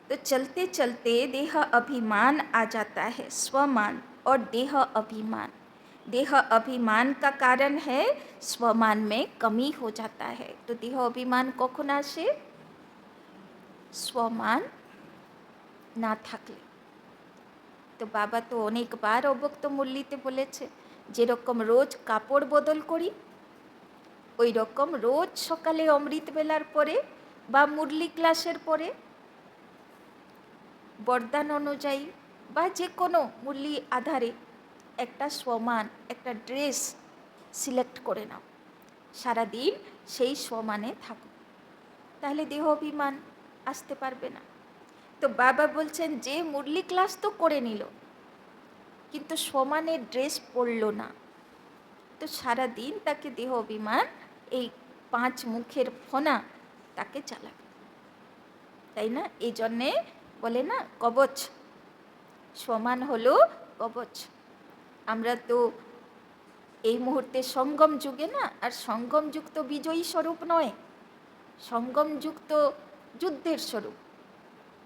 तो चलते चलते देह अभिमान आ जाता है, स्वमान और देह अभिमान का कारण है स्वमान में कमी हो जाता है। तो देह अभिमान কখন আসে? स्वमान না থাকলে। তো বাবা তো অনেকবার অবক্ত মুরলিতে বলেছে, যেরকম রোজ কাপড় বদল করি, ওই রকম রোজ সকালে অমৃত বেলার পরে বা মুরলি ক্লাসের পরে বরদান অনুযায়ী বা যে কোনো মুরলি আধারে একটা সমান একটা ড্রেস সিলেক্ট করে নাও, সারাদিন সেই সমানে থাকো, তাহলে দেহ অভিমান আসতে পারবে না। তো বাবা বলছেন যে মুরলি ক্লাস তো করে নিল কিন্তু সমানের ড্রেস পরল না, তো সারাদিন তাকে দেহ অভিমান এই 5 মুখের ফোনা তাকে চালাবে, তাই না? এই জন্যে বলে না কবচ, সমান হলো কবচ। আমরা তো এই মুহূর্তে সঙ্গম যুগে না, আর সঙ্গম যুগ তো বিজয়ী স্বরূপ নয়, সঙ্গম যুগ তো যুদ্ধের স্বরূপ।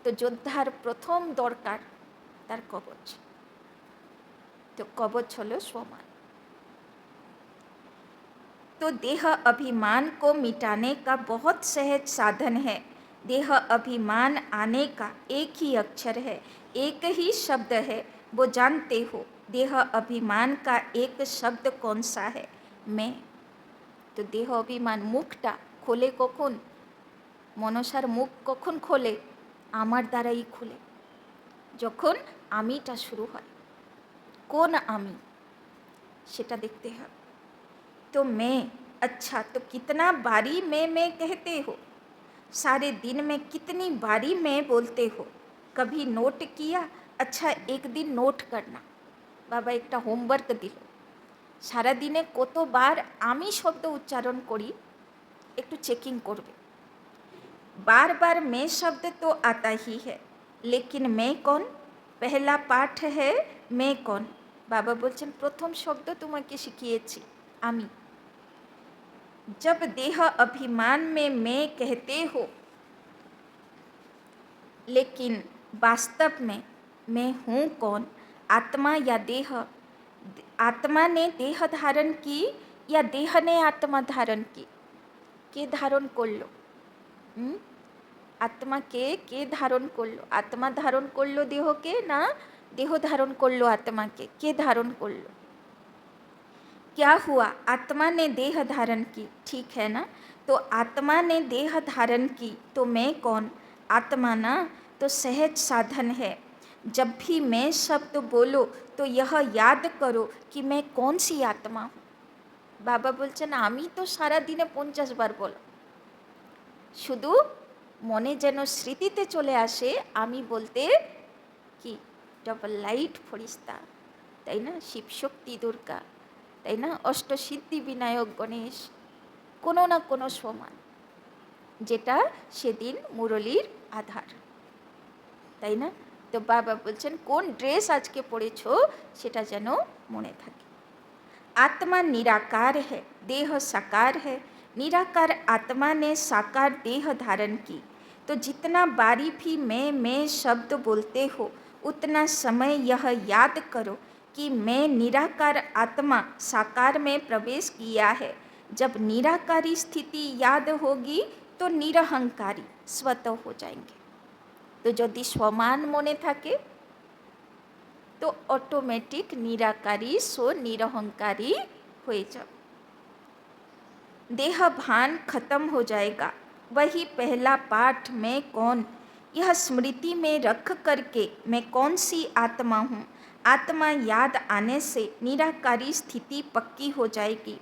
তো যোদ্ধার প্রথম দরকার তার কবচ, তো কবচ হলো সমান। तो देह अभिमान को मिटाने का बहुत सहज साधन है। देह अभिमान आने का एक ही अक्षर है, एक ही शब्द है, वो जानते हो। देह अभिमान का एक शब्द कौन सा है? मैं। तो देह अभिमान मुखटा खोले कখন? মনসার মুখ কখন খোলে? আমার দ্বারাই খোলে, যখন আমিটা শুরু হয়। কোন আমি সেটা দেখতে হবে। तो मैं, अच्छा तो कितना बारी मैं कहते हो? सारे दिन में कितनी बारी मैं बोलते हो? कभी नोट किया? अच्छा एक दिन नोट करना। बाबा একটা হোমওয়ার্ক দিল, সারাদিনে কতবার আমি শব্দ উচ্চারণ করি একটু চেকিং করবে। बार बार मैं शब्द तो आता ही है, लेकिन मैं कौन? पहला पाठ है मैं कौन। बाबा বলছেন প্রথম শব্দ তোমাকে শিখিয়েছি আমি। जब देह अभिमान में मैं कहते हो, लेकिन वास्तव में मैं हूँ कौन? आत्मा या देह? आत्मा ने देह धारण की या देह ने आत्मा धारण की? के धारण করলো? আত্মাকে কে ধারণ করলো? আত্মা ধারণ করলো দেহকে, না দেহ ধারণ করলো আত্মাকে? কে ধারণ করলো? क्या हुआ, आत्मा ने देह धारण की, ठीक है ना। तो आत्मा ने देह धारण की, तो मैं कौन, आत्मा ना। तो सहज साधन है, जब भी मैं शब्द बोलो तो यह याद करो कि मैं कौन सी आत्मा हूँ। বাবা বলছেন আমি তো সারা দিনে 50 বার বলো, শুধু মনে যেন স্মৃতিতে চলে আসে আমি বলতে কি ডবল লাইট ফরিস্তা, তাই না, শিবশক্তি দুর্গা, তাই না, অষ্টসিদ্ধি বিনায়ক গণেশ, কোনো না কোনো সমান, যেটা সেদিন মুরলীর আধার, তাই না। তো বাবা বলছেন কোন ড্রেস আজকে পরেছো সেটা যেন মনে থাকে। आत्मा निराकार है, देह साकार है। निराकार आत्मा ने साकार देह धारण की, तो जितना बारी भी मैं शब्द बोलते हो उतना समय यह याद करो कि मैं निराकार आत्मा साकार में प्रवेश किया है। जब निराकारी स्थिति याद होगी तो निरहंकारी स्वतः हो जाएंगे। तो यदि स्वमान मने थाके तो ऑटोमेटिक निराकारी सो निरहंकारी हो जाए। देह भान खत्म हो जाएगा, वही पहला पाठ मैं कौन, यह स्मृति में रख करके मैं कौन सी आत्मा हूँ। आत्मा याद आने से निराकारी स्थिति पक्की हो जाएगी।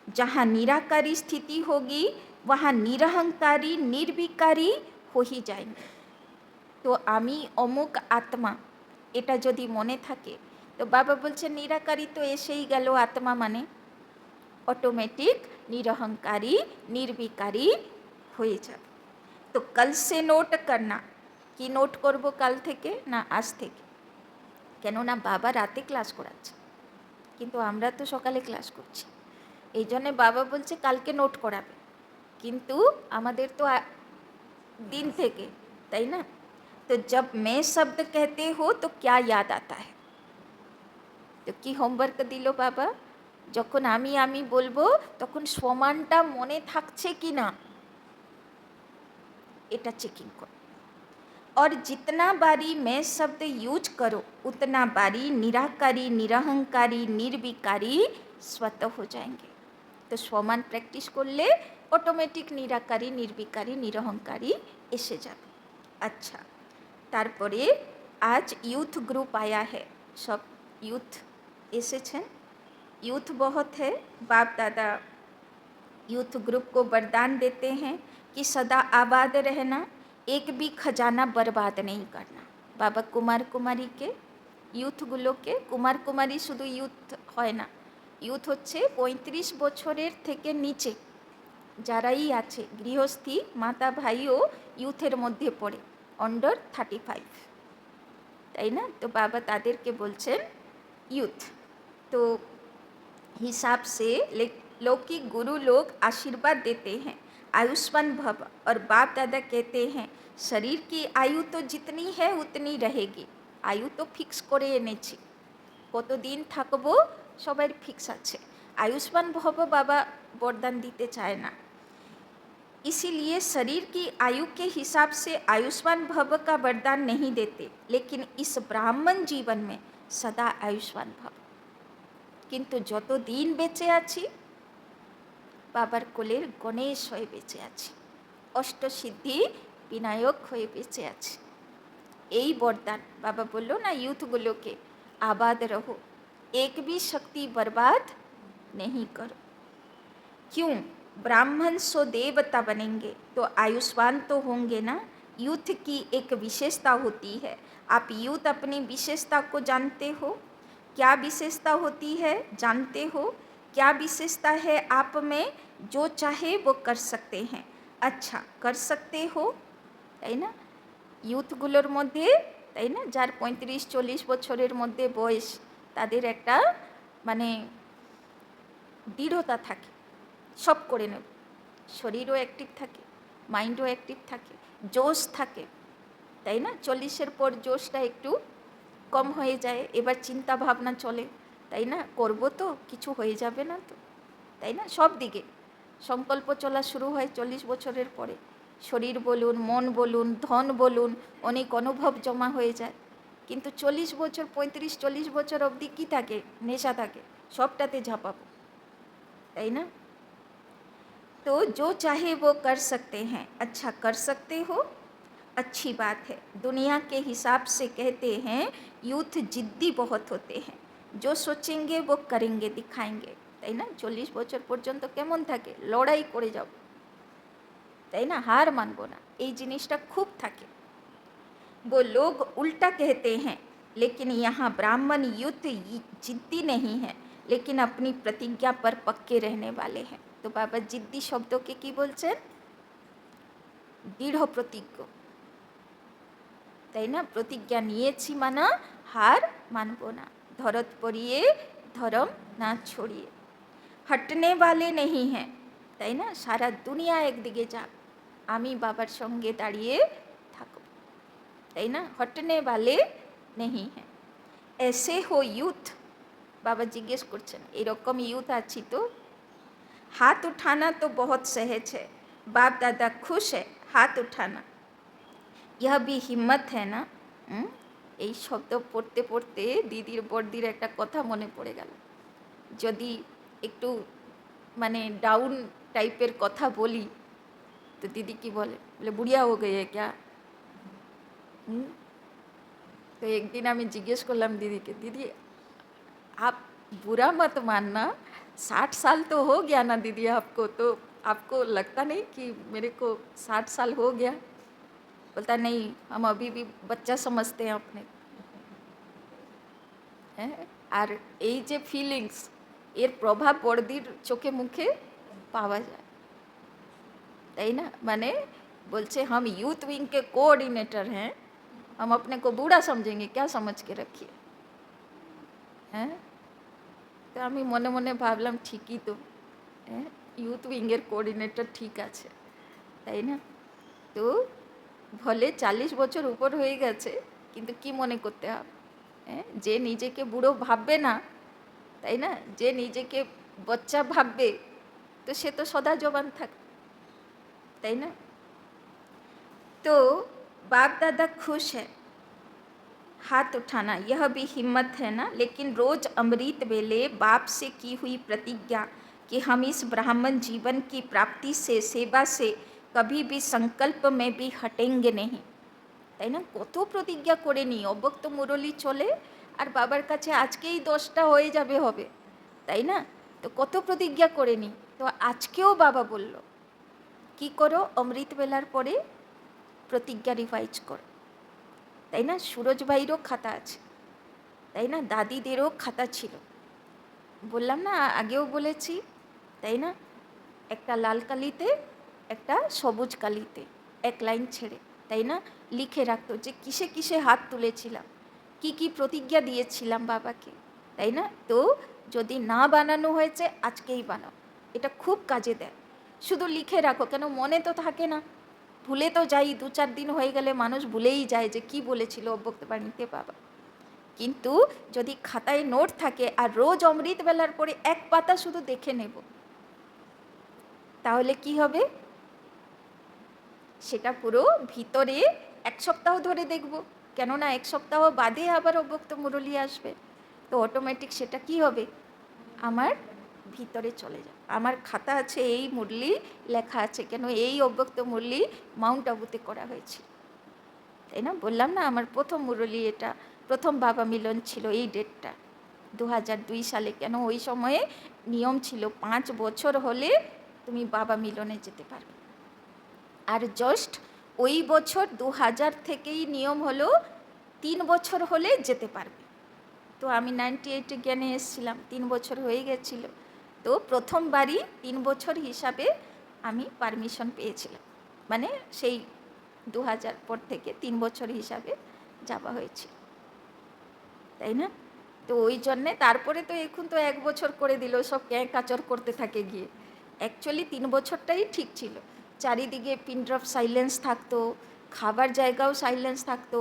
जहाँ निराकारी स्थिति होगी वहाँ निरहंकारी निर्विकारी हो ही जाएंगे। तो आमी अमुक आत्मा এটা যদি মনে থাকে, তো বাবা বলছেন নিরাকারী তো এসেই গেল, আত্মা মানে অটোমেটিক নিরহংকারী নির্বিকারী হয়ে যাবে। তো কাল সে নোট করনা, কি নোট করব কাল থেকে না আজ থেকে, কেননা বাবা রাতে ক্লাস করাচ্ছে কিন্তু আমরা তো সকালে ক্লাস করছি, এই জন্যে বাবা বলছে কালকে নোট করাবে, কিন্তু আমাদের তো দিন থেকে, তাই না। तो जब मैं शब्द कहते हो तो क्या याद आता है, तो কি হোমওয়ার্ক দিল বাবা, যখন আমি বলবো তখন সমানটা মনে থাকছে কি না এটা চেকিং করো। और जितना बारी मैं शब्द यूज करो उतना बारी निराकारी निरहंकारी निर्विकारी स्वतः हो जाएंगे। तो সমান প্র্যাকটিস করলে অটোমেটিক নিরাকারী নির্বিকারী নিরহংকারী এসে যাবে। अच्छा, তারপরে আজ यूथ ग्रुप आया है, सब यूथ एसेছেন, यूथ बहुत है। बाप दादा यूथ ग्रुप को वरदान देते हैं कि सदा आबाद रहना, एक भी खजाना बर्बाद नहीं करना। बाबा कुमार कुमारी के यूथগুলোকে, কুমার কুমারী শুধু यूथ হয় না, यूथ হচ্ছে 35 বছরের থেকে নিচে যারাই আছে, গৃহস্থী মাতা ভাইও यूथের মধ্যে পড়ে, अंडर 35, তাই না। তো বাবা তাদেরকে বলছেন यूथ। तो हिसाब से लौकिक गुरु लोग आशीर्वाद देते हैं आयुष्मान भव, और बाप दादा कहते हैं शरीर की आयु तो जितनी है उतनी रहेगी। आयु तो फिक्स করে এনেছি, কতদিন থাকবো সবার ফিক্স আছে। आयुष्मान भव बाबा वरदान দিতে চায় না, इसीलिए शरीर की आयु के हिसाब से आयुष्मान भव का वरदान नहीं देते, लेकिन इस ब्राह्मण जीवन में सदा आयुष्मान भव। किंतु যত দিন বেঁচে আছি বাবার কোলের গণেশ হয়ে বেঁচে আছি, অষ্টসিদ্ধি বিনায়ক হয়ে বেঁচে আছি। এই বরদান বাবা বলল না यूथগুলোকে, आबाद रहो, एक भी शक्ति बर्बाद नहीं करो। क्यों, ब्राह्मण सो देवता बनेंगे तो आयुष्मान तो होंगे ना। यूथ की एक विशेषता होती है, आप यूथ अपनी विशेषता को जानते हो, क्या विशेषता होती है जानते हो, क्या विशेषता है आप में, जो चाहे वो कर सकते हैं। अच्छा कर सकते हो, তাই না। यूथগুলোর মধ্যে, তাই না, যার 35-40 বছরের মধ্যে বয়স, তাদের একটা মানে দৃঢ়তা থাকে, সব করে নেব, শরীরও অ্যাক্টিভ থাকে, মাইন্ডও অ্যাক্টিভ থাকে, জোশ থাকে, তাই না। 40-এর পর জোশটা একটু কম হয়ে যায়, এবার চিন্তা ভাবনা চলে, তাই না, করব তো কিছু হয়ে যাবে না তো, তাই না। সব দিকে সংকল্প চলা শুরু হয় 40 বছরের পরে, শরীর বলুন, মন বলুন, ধন বলুন, অনেক অনুভব জমা হয়ে যায়। কিন্তু 40 বছর 35-40 বছর অবধি কী থাকে, নেশা থাকে, সবটাতে ঝাঁপাবো। है ना। तो जो चाहे वो कर सकते हैं, अच्छा कर सकते हो, अच्छी बात है। दुनिया के हिसाब से कहते हैं यूथ जिद्दी बहुत होते हैं, जो सोचेंगे वो करेंगे, दिखाएंगे, তাই না। 40 বছর পর্যন্ত কেমন থাকে, লড়াই করে যাব, তাই না, হার মানবো না, এই জিনিসটা খুব থাকে। वो लोग उल्टा कहते हैं, लेकिन यहाँ ब्राह्मण युद्ध जिद्दी नहीं है, लेकिन अपनी प्रतिज्ञा पर पक्के रहने वाले हैं। तो बाबा जिद्दी शब्दों के की बोलছেন, দৃঢ় প্রতিজ্ঞ, তাই না। প্রতিজ্ঞা নিয়েছি মানা, হার মানব না, ধরত পড়িয়ে ধরম না ছড়িয়ে। हटने वाले नहीं हैं, তাই না। সারা দুনিয়া একদিকে যাক, আমি বাবার সঙ্গে দাঁড়িয়ে থাকব, তাই না। हटने वाले नहीं हैं। ऐसे हो यूथ, बाबा जिज्ञेस করছেন এরকম ইউথ আছি তো। हाथ उठाना तो बहुत सहज है, बाप दादा खुश है हाथ उठाना, यह भी हिम्मत है ना। এই শব্দ পড়তে পড়তে দিদির বড়দির একটা কথা মনে পড়ে গেল। যদি একটু মানে ডাউন টাইপের কথা বলি तो दीदी की बोले बुढ़िया हो गई है क्या। तो एक दिन আমি জিজ্ঞেস করলাম दीदी के, दीदी आप बुरा मत मानना, 60 साल तो हो गया ना दीदी आपको, तो आपको लगता नहीं कि मेरे को 60 साल हो गया। बोलता नहीं, हम अभी भी बच्चा समझते हैं अपने। আর এই যে ফিলিংস, এর প্রভাব বড়দির চোখে মুখে পাওয়া যায়, তাই না। মানে বলছে हम यूथ विंग के कोऑर्डिनेटर हैं, हम अपने को बूढ़ा समझेंगे क्या, समझ के रखिए। হ্যাঁ, তো আমি মনে মনে ভাবলাম ঠিকই তো, ইউথ উইংয়ের কোঅর্ডিনেটর ঠিক আছে, তাই না। তো ভলে 40 বছর উপর হয়ে গেছে, কিন্তু কি মনে করতে হবে, যে নিজেকে বুড়ো ভাববে না, তাই না, যে নিজেকে বাচ্চা ভাববে, তো সে তো সদা জবান থাকবে, তাই না। तो बाप दादा खुश है, हाथ उठाना यह भी हिम्मत है ना। लेकिन रोज अमृत वेले बाप से की हुई प्रतिज्ञा कि हम इस ब्राह्मण जीवन की प्राप्ति से, सेवा से कभी भी संकल्प में भी हटेंगे नहीं, তাই না। কত প্রতিজ্ঞা করে নি, অব্যক্ত মুরলি চলে আর বাবার কাছে আজকেই 10টা হয়ে যাবে হবে, তাই না। তো কত প্রতিজ্ঞা করে নি, তো আজকেও বাবা বলল কি করো, অমৃত বেলার পরে প্রতিজ্ঞা রিভাইজ করো, তাই না। সুরজ ভাইরও খাতা আছে, তাই না, দাদিদেরও খাতা ছিল, বললাম না আগেও বলেছি, তাই না। একটা লাল কালিতে, একটা সবুজ কালিতে, এক লাইন ছেড়ে, তাই না, লিখে রাখতো যে কিসে কিসে হাত তুলেছিলাম, কি কি প্রতিজ্ঞা দিয়েছিলাম বাবাকে, তাই না। তো যদি না বানানো হয়েছে আজকেই বানাও, এটা খুব কাজে দেয়। শুধু লিখে রাখো, কেন মনে তো থাকে না, ভুলে তো যাই, 2-4 দিন হয়ে গেলে মানুষ ভুলেই যায় যে কি বলেছিল অব্যক্তবাণীতে বাবা। কিন্তু যদি খাতায় নোট থাকে আর রোজ অমৃত বেলার পরে এক পাতা শুধু দেখে নেব, তাহলে কি হবে, সেটা পুরো ভিতরে 1 সপ্তাহ ধরে দেখব, কেননা 1 সপ্তাহ বাদে আবার অব্যক্ত মুরলি আসবে, তো অটোমেটিক সেটা কি হবে, আমার ভিতরে চলে যাবে। আমার খাতা আছে, এই মুরলি লেখা আছে, কেন এই অব্যক্ত মুরলি মাউন্ট আবুতে করা হয়েছিল, তাই না। বললাম না আমার প্রথম মুরলি, এটা প্রথম বাবা মিলন ছিল এই ডেটটা 2002 সালে, কেন ওই সময়ে নিয়ম ছিল 5 বছর হলে তুমি বাবা মিলনে যেতে পারবে। আর জাস্ট ওই বছর 2000 থেকেই নিয়ম হলো 3 বছর হলে যেতে পারবে। তো আমি 98 জ্ঞানে এসেছিলাম, 3 বছর হয়ে গেছিল, তো প্রথমবারই 3 বছর হিসাবে আমি পারমিশন পেয়েছিলাম, মানে সেই 2000 পর থেকে 3 বছর হিসাবে যাওয়া হয়েছিল, তাই না। তো ওই জন্যে তারপরে তো এখন তো 1 বছর করে দিল, সব কাচর করতে থাকে গিয়ে। অ্যাকচুয়ালি 3 বছরটাই ঠিক ছিল, চারিদিকে পিন ড্রপ সাইলেন্স থাকতো, খাবার জায়গাও সাইলেন্স থাকতো,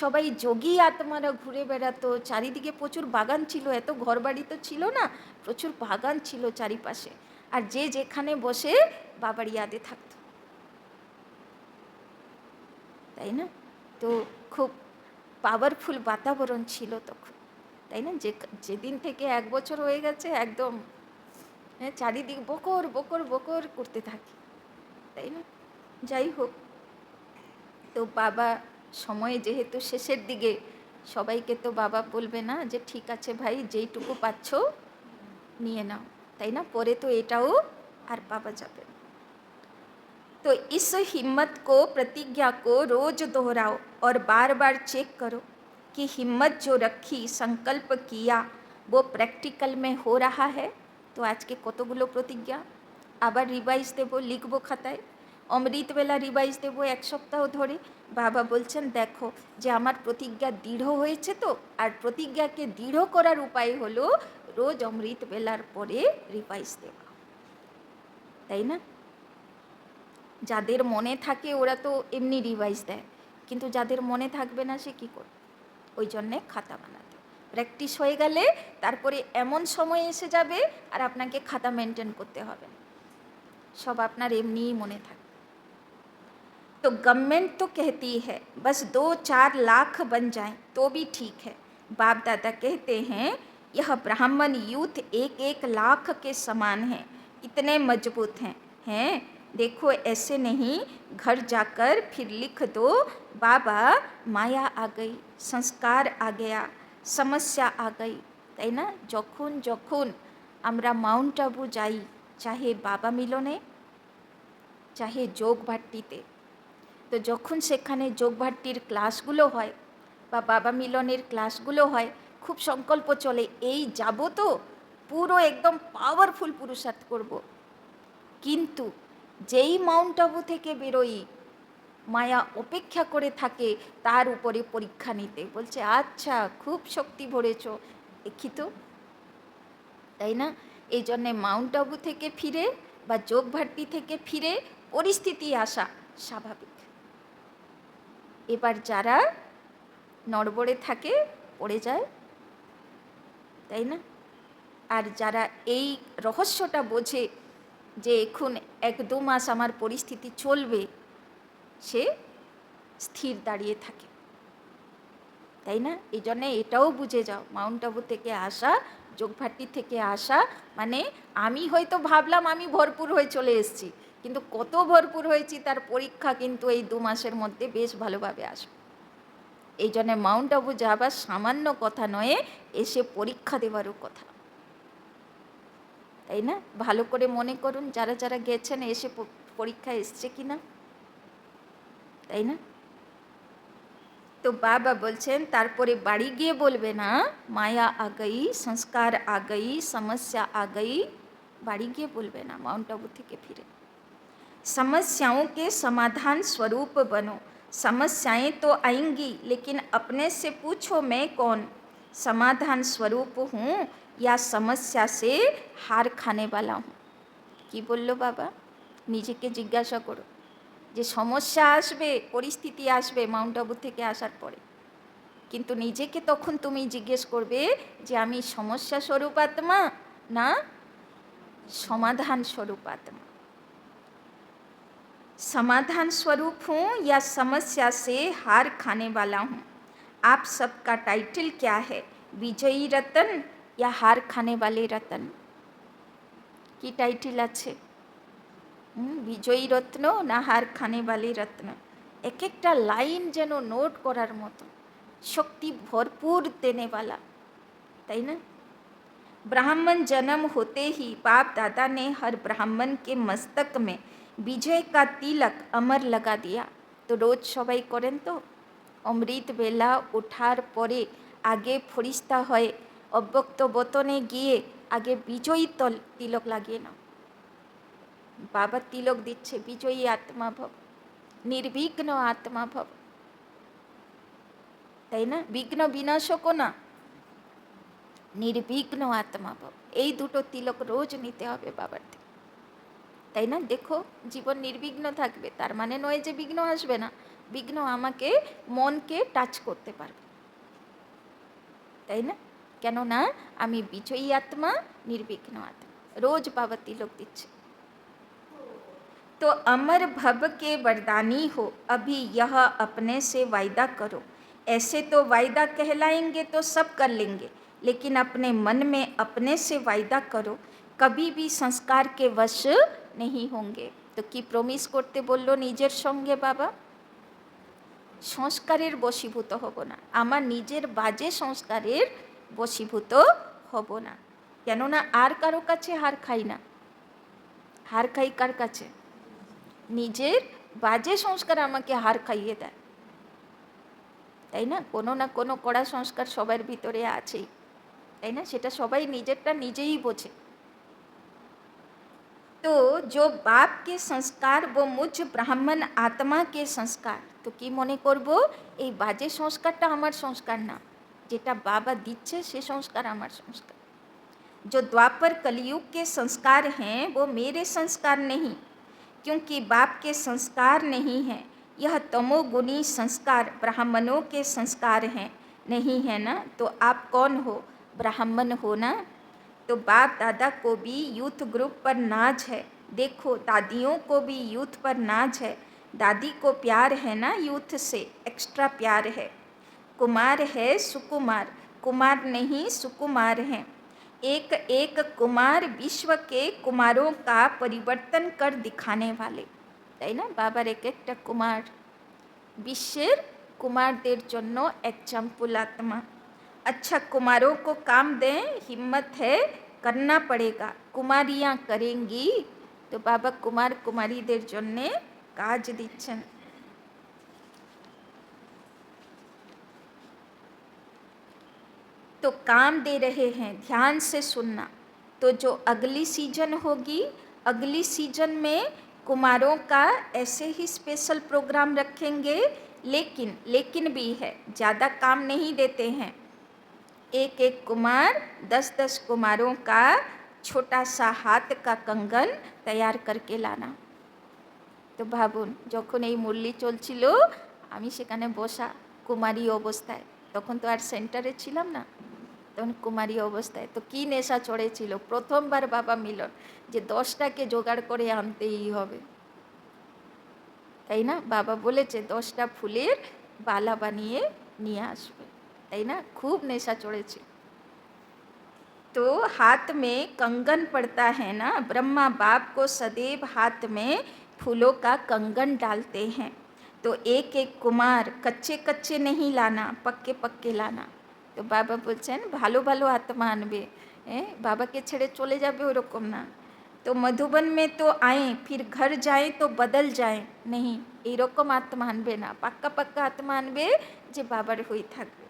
সবাই যোগী আত্মারা ঘুরে বেড়াতো, চারিদিকে প্রচুর বাগান ছিল, এত ঘরবাড়ি তো ছিল না, প্রচুর বাগান ছিল চারিপাশে, আর যে যেখানে বসে বাবার ইয়াদে থাকতো, তাই না। তো খুব পাওয়ারফুল বাতাবরণ ছিল তখন, তাই না। যেদিন থেকে 1 বছর হয়ে গেছে একদম হ্যাঁ, চারিদিক বকর বকর বকর করতে থাকে, তাই না? যাই হোক, তো বাবা সময় যেহেতু শেষের দিকে, সবাইকে তো বাবা বলবে না যে ঠিক আছে ভাই যেইটুকু পাচ্ছ নিয়ে নাও, তাই না? পরে তো এটাও আর পাওয়া যাবে না। तो इस हिम्मत को, प्रतिज्ञा को रोज दोहराओ और बार बार चेक करो कि हिम्मत जो रखी, संकल्प किया, वो प्रैक्टिकल में हो रहा है। तो आज के কতগুলো প্রতিজ্ঞা আবার রিভাইজ দেবো, লিখবো খাতায়। অমৃতবেলা রিভাইজ দেবো এক সপ্তাহ ধরে। বাবা বলছেন দেখো যে আমার প্রতিজ্ঞা দৃঢ় হয়েছে তো, আর প্রতিজ্ঞাকে দৃঢ় করার উপায় হলো রোজ অমৃতবেলার পরে রিভাইজ দেওয়া, তাই না? যাদের মনে থাকে ওরা তো এমনি রিভাইজ দেয়, কিন্তু যাদের মনে থাকবে না সে কী করবে? ওই জন্যে খাতা বানাতে, প্র্যাকটিস হয়ে গেলে তারপরে এমন সময় এসে যাবে আর আপনাকে খাতা মেনটেন করতে হবে না, সব আপনার এমনিই মনে থাকে। तो गवर्नमेंट तो कहती है बस 2-4 लाख बन जाएं तो भी ठीक है। बाप दादा कहते हैं यह ब्राह्मण यूथ 1-1 लाख के समान हैं, इतने मजबूत हैं। देखो ऐसे नहीं, घर जाकर फिर लिख दो बाबा माया आ गई, संस्कार आ गया, समस्या आ गई, তাই না? যখন যখন আমরা মাউন্ট আবু যাই, চাহে বাবা মিলনে, চাহে যোগ ভাট্টিতে, তো যখন সেখানে যোগভাট্টির ক্লাসগুলো হয় বা বাবা মিলনের ক্লাসগুলো হয়, খুব সংকল্প চলে এই যাব তো পুরো একদম পাওয়ারফুল পুরুষার্থ করব। কিন্তু যেই মাউন্ট আবু থেকে বেরোই, মায়া অপেক্ষা করে থাকে তার উপরে পরীক্ষা নিতে, বলছে আচ্ছা খুব শক্তি ভরেছ, দেখি তো, তাই না? এই জন্যে মাউন্ট আবু থেকে ফিরে বা যোগভাট্টি থেকে ফিরে পরিস্থিতি আসা স্বাভাবিক। এবার যারা নড়বড়ে থাকে পড়ে যায়, তাই না? আর যারা এই রহস্যটা বোঝে যে এখন 1-2 মাস আমার পরিস্থিতি চলবে, সে স্থির দাঁড়িয়ে থাকে, তাই না? এই জন্যে এটাও বুঝে যাও, মাউন্ট আবু থেকে আসা, যোগভাট্টি থেকে আসা মানে আমি হয়তো ভাবলাম আমি ভরপুর হয়ে চলে এসেছি, কিন্তু কত ভরপুর হয়েছি তার পরীক্ষা কিন্তু এই 2 মাসের মধ্যে বেশ ভালোভাবে আসবে। এই জন্যে মাউন্ট আবু যাবার সামান্য কথা নয়, এসে পরীক্ষা দেওয়ারও কথা, তাই না? ভালো করে মনে করুন যারা যারা গেছেন এসে পরীক্ষা এসছে কি না, তাই না? তো বাবা বলছেন তারপরে বাড়ি গিয়ে বলবে না মায়া আ গই, সংস্কার আ গই, সমস্যা আ গই, বাড়ি গিয়ে বলবে না মাউন্ট আবু থেকে ফিরে। समस्याओं के समाधान स्वरूप बनो, समस्याएं तो आएंगी लेकिन अपने से पूछो मैं कौन, समाधान स्वरूप हूँ या समस्या से हार खाने वाला हूँ। কি বললো বাবা? নিজেকে জিজ্ঞাসা করো যে সমস্যা আসবে, পরিস্থিতি আসবে মাউন্ট আবু থেকে আসার পরে, কিন্তু নিজেকে তখন তুমি জিজ্ঞেস করবে যে আমি সমস্যা স্বরূপ আত্মা না সমাধান স্বরূপ আত্মা। समाधान स्वरूप हूँ या समस्या से हार खाने वाला हूँ। आप सबका टाइटल क्या है, विजयी रतन या हार खाने वाले रतन? কি টাইটেল আছে? বিজয়ী রত্ন না হার খানে वाले রত্ন? এক একটা লাইন যেন নোট করার মতো, শক্তি ভরপুর देने वाला, তাই না? ब्राह्मण जन्म होते ही बाप दादा ने हर ब्राह्मण के मस्तक में विजय का तिलक अमर लगा दिया। तो रोज সবাই করেন তো? অমৃত বেলা ওঠার পরে আগে ফরিস্তা হয়ে অব্যক্ত বতনে গিয়ে আগে বিজয়ী তিলক লাগিয়ে নাও। বাবা তিলক দিচ্ছে, বিজয়ী আত্মা ভব, নির্বিঘ্ন আত্মা ভব, তাই না? বিঘ্ন বিনাশকও না, নির্বিঘ্ন আত্মা ভব, এই দুটো তিলক রোজ নিতে হবে বাবার থেকে, তাই না? দেখো জীবন নির্বিঘ্ন থাকবে তার মানে নয় যে বিঘ্ন আসবে না, বিঘ্ন আমাকে মনকে টাচ করতে পারবে, তাই না? কেননা আমি বিজয়ী আত্মা, নির্বিঘ্ন আত্মা, রোজ বাবা তিলক দিচ্ছে। तो अमर भव के वरदानी हो, अभी यह अपने से वायदा करो। ऐसे तो वायदा कहलाएंगे तो सब कर लेंगे, लेकिन अपने मन में अपने से वायदा करो कभी भी संस्कार के वश नहीं होंगे। तो कि प्रमिस करते बोललो निजेर संगे बाबा, संस्कारेर बशीभूत हब ना, आमार निजेर बाजे संस्कारेर बशीभूत हब ना। केनना आर कारो काछे हार खाई ना, हार खाई कार काछे? निजेर बाजे संस्कार आमाके हार खाइए देय, ताई ना? कोनो ना कोनो कड़ा संस्कार सबार भितरे आछेई, ताई ना? सेटा सबाई निजेरटा निजेई बोझे। तो जो बाप के संस्कार वो मुझ ब्राह्मण आत्मा के संस्कार, तो कि मने करबो এই বাজে সংস্কারটা আমার সংস্কার না, যেটা বাবা দিচ্ছে সে संस्कार আমার संस्कार। जो द्वापर कलयुग के संस्कार हैं वो मेरे संस्कार नहीं, क्योंकि बाप के संस्कार नहीं हैं। यह तमोगुणी संस्कार ब्राह्मणों के संस्कार हैं, नहीं है ना? तो आप कौन हो? ब्राह्मण हो ना? तो बाप दादा को भी यूथ ग्रुप पर नाज है। देखो दादियों को भी यूथ पर नाज है। दादी को प्यार है ना यूथ से, एक्स्ट्रा प्यार है। कुमार है सुकुमार, कुमार नहीं सुकुमार हैं। एक एक कुमार विश्व के कुमारों का परिवर्तन कर दिखाने वाले, তাই না? বাবার এক একটা কুমার বিশ্বের কুমারদের জন্য एग्जाम्पल आत्मा। अच्छा कुमारों को काम दें, हिम्मत है करना पड़ेगा, कुमारियाँ करेंगी। तो बाबा कुमार कुमारीদের জন্য কাজ দিচ্ছেন। तो काम दे रहे हैं, ध्यान से सुनना। तो जो अगली सीजन होगी, अगली सीजन में कुमारों का ऐसे ही स्पेशल प्रोग्राम रखेंगे, लेकिन भी है, ज़्यादा काम नहीं देते हैं। एक एक कुमार 10-10 कुमारों का छोटा सा हाथ का कंगन तैयार करके लाना। तो भाबुन যখন এই মুরলি চলছিল আমি সেখানে বসা কুমারী অবস্থায়, তখন তো আর সেন্টারে ছিলাম না, তখন কুমারী অবস্থায় তো কী নেশা চড়েছিল। প্রথমবার বাবা মিলন যে 10টাকে জোগাড় করে আনতেই হবে, তাই না? বাবা বলেছে 10টা ফুলের বালা বানিয়ে নিয়ে আসবে, তাই না? খুব নেশা চড়েছে। तो हाथ में कंगन पड़ता है ना, ब्रह्मा बाप को सदैव हाथ में फूलों का कंगन डालते हैं। तो एक एक कुमार कच्चे कच्चे नहीं लाना, पक्के पक्के लाना। तो बाबा बोलছেন ভালো ভালো आत्मा आनबे, बाबा के छेड़े चले जाबे ओरकम ना। तो मधुबन में तो आए फिर घर जाए तो बदल जाए, नहीं एरकम आत्मा आनबे ना, पक्का पक्का आत्मा आनबे जे बाबार हई थाकबे।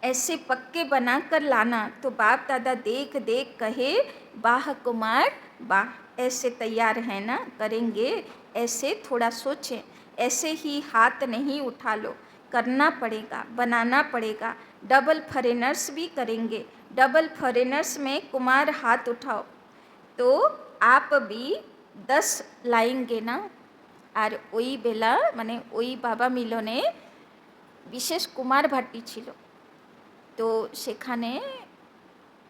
ऐसे पक्के बनाकर लाना। तो बाप दादा देख देख कहे वाह कुमार वाह, ऐसे तैयार है ना, करेंगे ऐसे, थोड़ा सोचें, ऐसे ही हाथ नहीं उठा लो, करना पड़ेगा, बनाना पड़ेगा। डबल फॉरेनर्स भी करेंगे, डबल फॉरेनर्स में कुमार हाथ उठाओ तो आप भी 10 लाएंगे ना। और ওই বেলা মানে ওই বাবা মিলনে বিশেষ কুমার ভাটি ছিল। তো সেখানে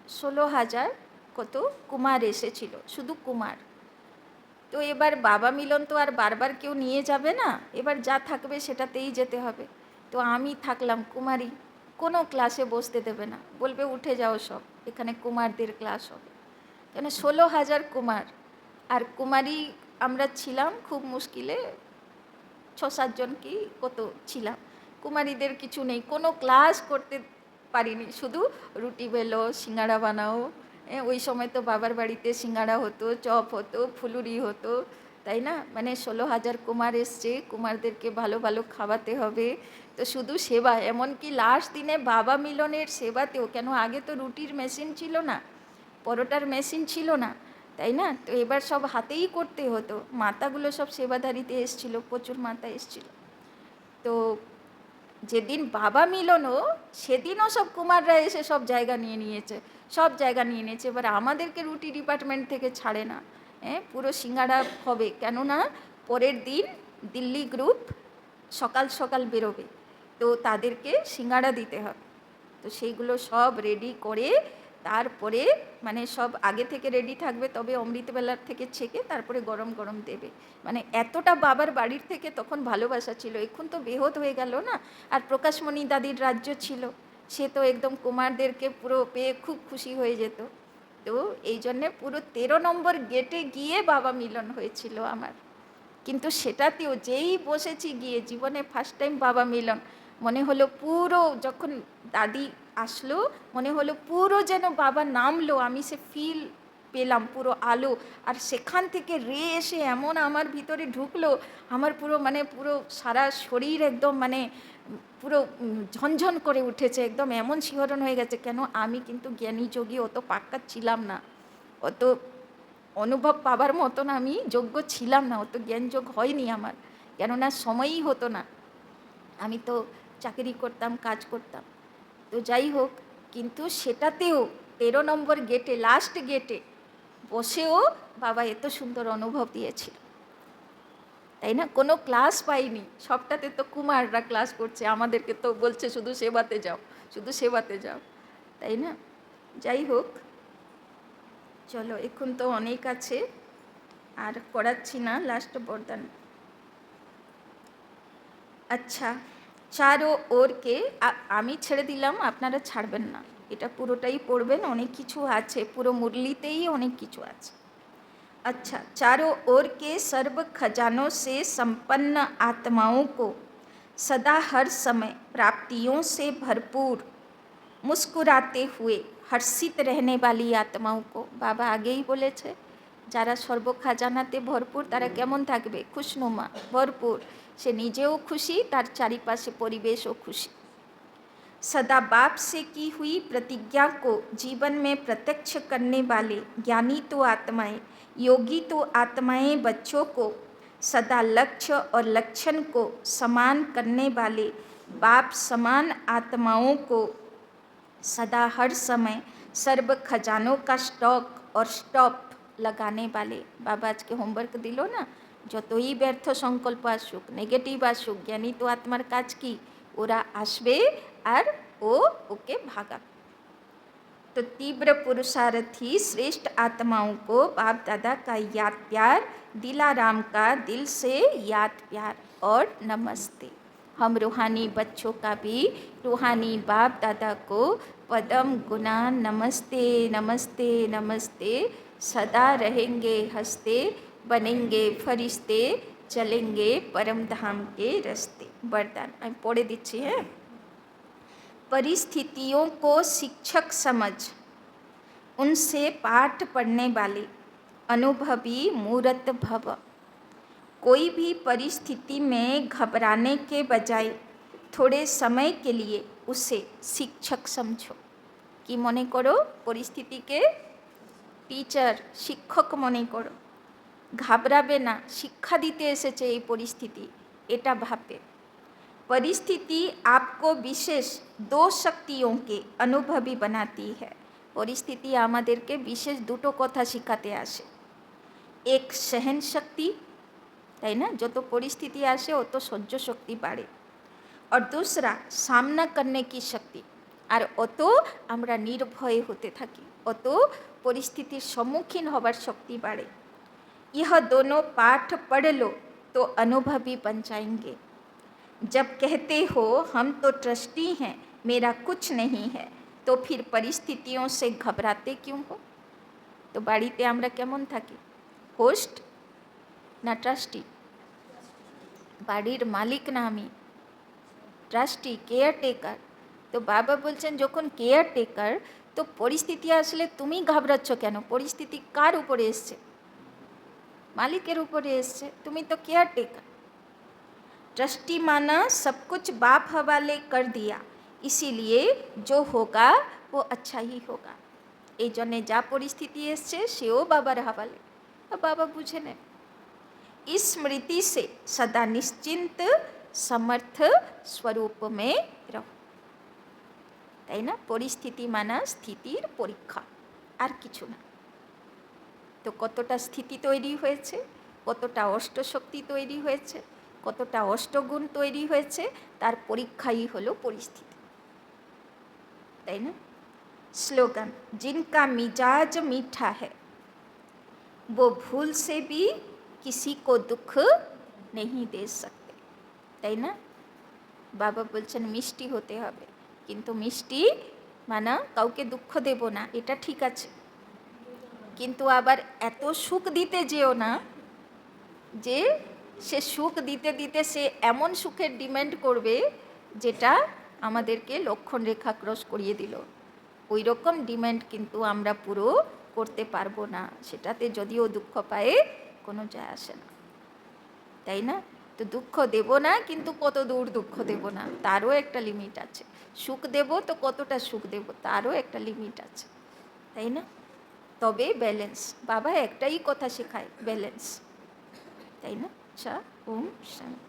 16,000 কত কুমার এসেছিল, শুধু কুমার। তো এবার বাবা মিলন তো আর বারবার কেউ নিয়ে যাবে না, এবার যা থাকবে সেটাতেই যেতে হবে। তো আমি থাকলাম কুমারী, কোনো ক্লাসে বসতে দেবে না, বলবে উঠে যাও সব, এখানে কুমারদের ক্লাস হবে। কেন 16,000 কুমার, আর কুমারী আমরা ছিলাম খুব মুশকিলে 6-7 জন কি কত ছিলাম। কুমারীদের কিছু নেই, কোনো ক্লাস করতে পারিনি, শুধু রুটি বেলো, সিঙ্গাড়া বানাও। ওই সময় তো বাবার বাড়িতে সিঙ্গাড়া হতো, চপ হতো, ফুলুরি হতো, তাই না? মানে 16,000 কুমার এসছে, কুমারদেরকে ভালো ভালো খাওয়াতে হবে। তো শুধু সেবা, এমনকি লাস্ট দিনে বাবা মিলনের সেবাতেও, কেন আগে তো রুটির মেশিন ছিল না, পরোটার মেশিন ছিল না, তাই না? তো এবার সব হাতেই করতে হতো। মাতাগুলো সব সেবাদারিতে এসছিল, প্রচুর মাতা এসছিল। তো যেদিন বাবা মিলনও, সেদিনও সব কুমাররা এসে সব জায়গা নিয়ে নিয়েছে, সব জায়গা নিয়ে নিয়েছে। এবার আমাদেরকে রুটি ডিপার্টমেন্ট থেকে ছাড়ে না, পুরো সিঙ্গাড়া হবে, কেননা পরের দিন দিল্লি গ্রুপ সকাল সকাল বেরোবে, তো তাদেরকে সিঙ্গাড়া দিতে হবে। তো সেইগুলো সব রেডি করে তারপরে মানে সব আগে থেকে রেডি থাকবে, তবে অমৃতবেলার থেকে ছেঁকে তারপরে গরম গরম দেবে। মানে এতটা বাবার বাড়ির থেকে তখন ভালোবাসা ছিল, এখন তো বেহদ হয়ে গেল না। আর প্রকাশমণি দাদির রাজ্য ছিল, সে তো একদম কুমারদেরকে পুরো পেয়ে খুব খুশি হয়ে যেত। তো এই জন্যে পুরো 13 নম্বর গেটে গিয়ে বাবা মিলন হয়েছিল আমার। কিন্তু সেটাতেও যেই বসেছি গিয়ে, জীবনে ফার্স্ট টাইম বাবা মিলন, মনে হলো পুরো, যখন দাদি আসলো মনে হলো পুরো যেন বাবা নামলো, আমি সে ফিল পেলাম পুরো আলো। আর সেখান থেকে এসে এমন আমার ভিতরে ঢুকলো, আমার পুরো মানে পুরো সারা শরীর একদম মানে পুরো ঝনঝন করে উঠেছে, একদম এমন শিহরণ হয়ে গেছে। কেন, আমি কিন্তু জ্ঞানী যোগী অত পাক্কা ছিলাম না, অত অনুভব পাবার মতন আমি যোগ্য ছিলাম না, অত জ্ঞানযোগ হয়নি আমার, কেননা সময়ই হতো না। আমি তো চাকরি করতাম, কাজ করতাম। তো যাই হোক, কিন্তু সেটাতেও 13 নম্বর গেটে, লাস্ট গেটে বসেও বাবা এত সুন্দর অনুভব দিয়েছিল, তাই না? কোনো ক্লাস পাইনি, সবটাতে তো কুমাররা ক্লাস করছে, আমাদেরকে তো বলছে শুধু সেবাতে যাও, শুধু সেবাতে যাও, তাই না? যাই হোক, চলো, এখন তো অনেক আছে, আর করাচ্ছি না, লাস্ট বরদান। আচ্ছা, চারো ওরকে, আমি ছেড়ে দিলাম, আপনারা ছাড়বেন না, এটা পুরোটাই পড়বেন, অনেক কিছু আছে, পুরো মুরলিতেই অনেক কিছু আছে। अच्छा, चारों ओर के सर्व खजानों से संपन्न आत्माओं को सदा हर समय प्राप्तियों से भरपूर मुस्कुराते हुए हर्षित रहने वाली आत्माओं को, बाबा आगे ही बोले छे, যারা সর্ব খাজানাতে ভরপুর তারা কেমন থাকবে? খুশনুমা, ভরপুর, সে নিজেও খুশি, তার চারিপাশে পরিবেশও খুশি। सदा बाप से की हुई प्रतिज्ञा को जीवन में प्रत्यक्ष करने वाले ज्ञानी तो आत्माएं, योगी तो आत्माएं बच्चों को सदा लक्ष्य और लक्षण को समान करने वाले बाप समान आत्माओं को सदा हर समय सर्व खजानों का स्टॉक और स्टॉप लगाने वाले, बाबा आज के होमवर्क दिलो ना, যতই ব্যর্থ সংকল্প আসুক, নেগেটিভ আসুক, জ্ঞানী তো আত্মার কাজ কি, ওরা আসবে আর ওকে ভাগা। तो तीव्र पुरुषार्थी श्रेष्ठ आत्माओं को बाप दादा का याद प्यार, दिलाराम का दिल से याद प्यार और नमस्ते। हम रूहानी बच्चों का भी रूहानी बाप दादा को पदम गुना नमस्ते नमस्ते नमस्ते, सदा रहेंगे हंसते, बनेंगे फरिश्ते, चलेंगे परम धाम के रास्ते। वरदान আমি পড়ে দিচ্ছি, হ্যাঁ। परिस्थितियों को शिक्षक समझ उनसे पाठ पढ़ने वाले अनुभवी मूर्त भव। कोई भी परिस्थिति में घबराने के बजाय थोड़े समय के लिए उसे शिक्षक समझो। कि मने करो, परिस्थितिके टीचर, शिक्षक मने करो, घाबराबे ना, शिक्षा दीते एसेछे এই परिस्थिति, এটা ভাববে। परिस्थिति आपको विशेष दो शक्तियों के अनुभवी बनाती है। परिस्थिति आमादेरके विशेष दुटो कथा शिखाते आसे, एक सहन शक्ति, ताई ना, जो तो परिस्थिति आसे ओ तो सह्य शक्ति बाढ़े, और दूसरा सामना करने की शक्ति, और अतो आमरा निर्भय होते थाकी, अतो परिस्थितिर सम्मुखीन हबार शक्ति बाढ़े। यह दोनों पाठ पढ़ लो तो अनुभवी बन जाएंगे। जब कहते हो हम तो ट्रस्टी हैं, मेरा कुछ नहीं है, तो फिर परिस्थितियों से घबराते क्यों हो? तो बाड़ीते आमरा केमन थाकी, होस्ट ना ट्रास्टी? बाड़ीर मालिक ना आमी, ट्रास्टी, केয়ারটেকার। तो बाबा बोलছেন যখন কেয়ারটেকার, तो परिस्थिति आसले तुमी घाबराচ্ছ কেন? परिस्थिति कार উপরে এসছে? मालिकेर উপরে এসছে, তুমি तो केয়ারটেকার। ट्रस्टी माना सब कुछ बाप हवाले कर दिया, इसीलिए जो होगा वो अच्छा ही होगा। এই জন্যে যা পরিস্থিতি এসছে সেও বাবার হাওয়ালে, বাবা বুঝে নেন। इस स्मृति से सदा निश्चिंत समर्थ स्वरूप में रहो, তাই না? পরিস্থিতি মানা স্থিতির পরীক্ষা, আর কিছু না। তো কতটা স্থিতি তৈরি হয়েছে, কতটা অষ্টশক্তি তৈরি হয়েছে, কতটা অষ্টগুণ তৈরি হয়েছে, তার পরীক্ষাই হলো পরিস্থিতি, তাই না? স্লোগান, जिनका मिजाज मीठा है वो भूल से भी किसी को दुख नहीं दे सकते, তাই না? বাবা বলছেন মিষ্টি হতে হবে, কিন্তু মিষ্টি মানা কাউকে দুঃখ দেব না, এটা ঠিক আছে, কিন্তু আবার এত সুখ দিতে যেও না যে সে সুখ দিতে দিতে সে এমন সুখের ডিমান্ড করবে যেটা আমাদেরকে লক্ষণ রেখা ক্রস করিয়ে দিল। ওই রকম ডিমান্ড কিন্তু আমরা পুরো করতে পারবো না, সেটাতে যদিও দুঃখ পায়ে কোনো যায় আসে না, তাই না? তো দুঃখ দেব না, কিন্তু কত দূর দুঃখ দেব না তারও একটা লিমিট আছে। সুখ দেব তো কতটা সুখ দেব তারও একটা লিমিট আছে, তাই না? তবে ব্যালেন্স, বাবা একটাই কথা শেখায়, ব্যালেন্স, তাই না? আচ্ছা, ওম শান্তি।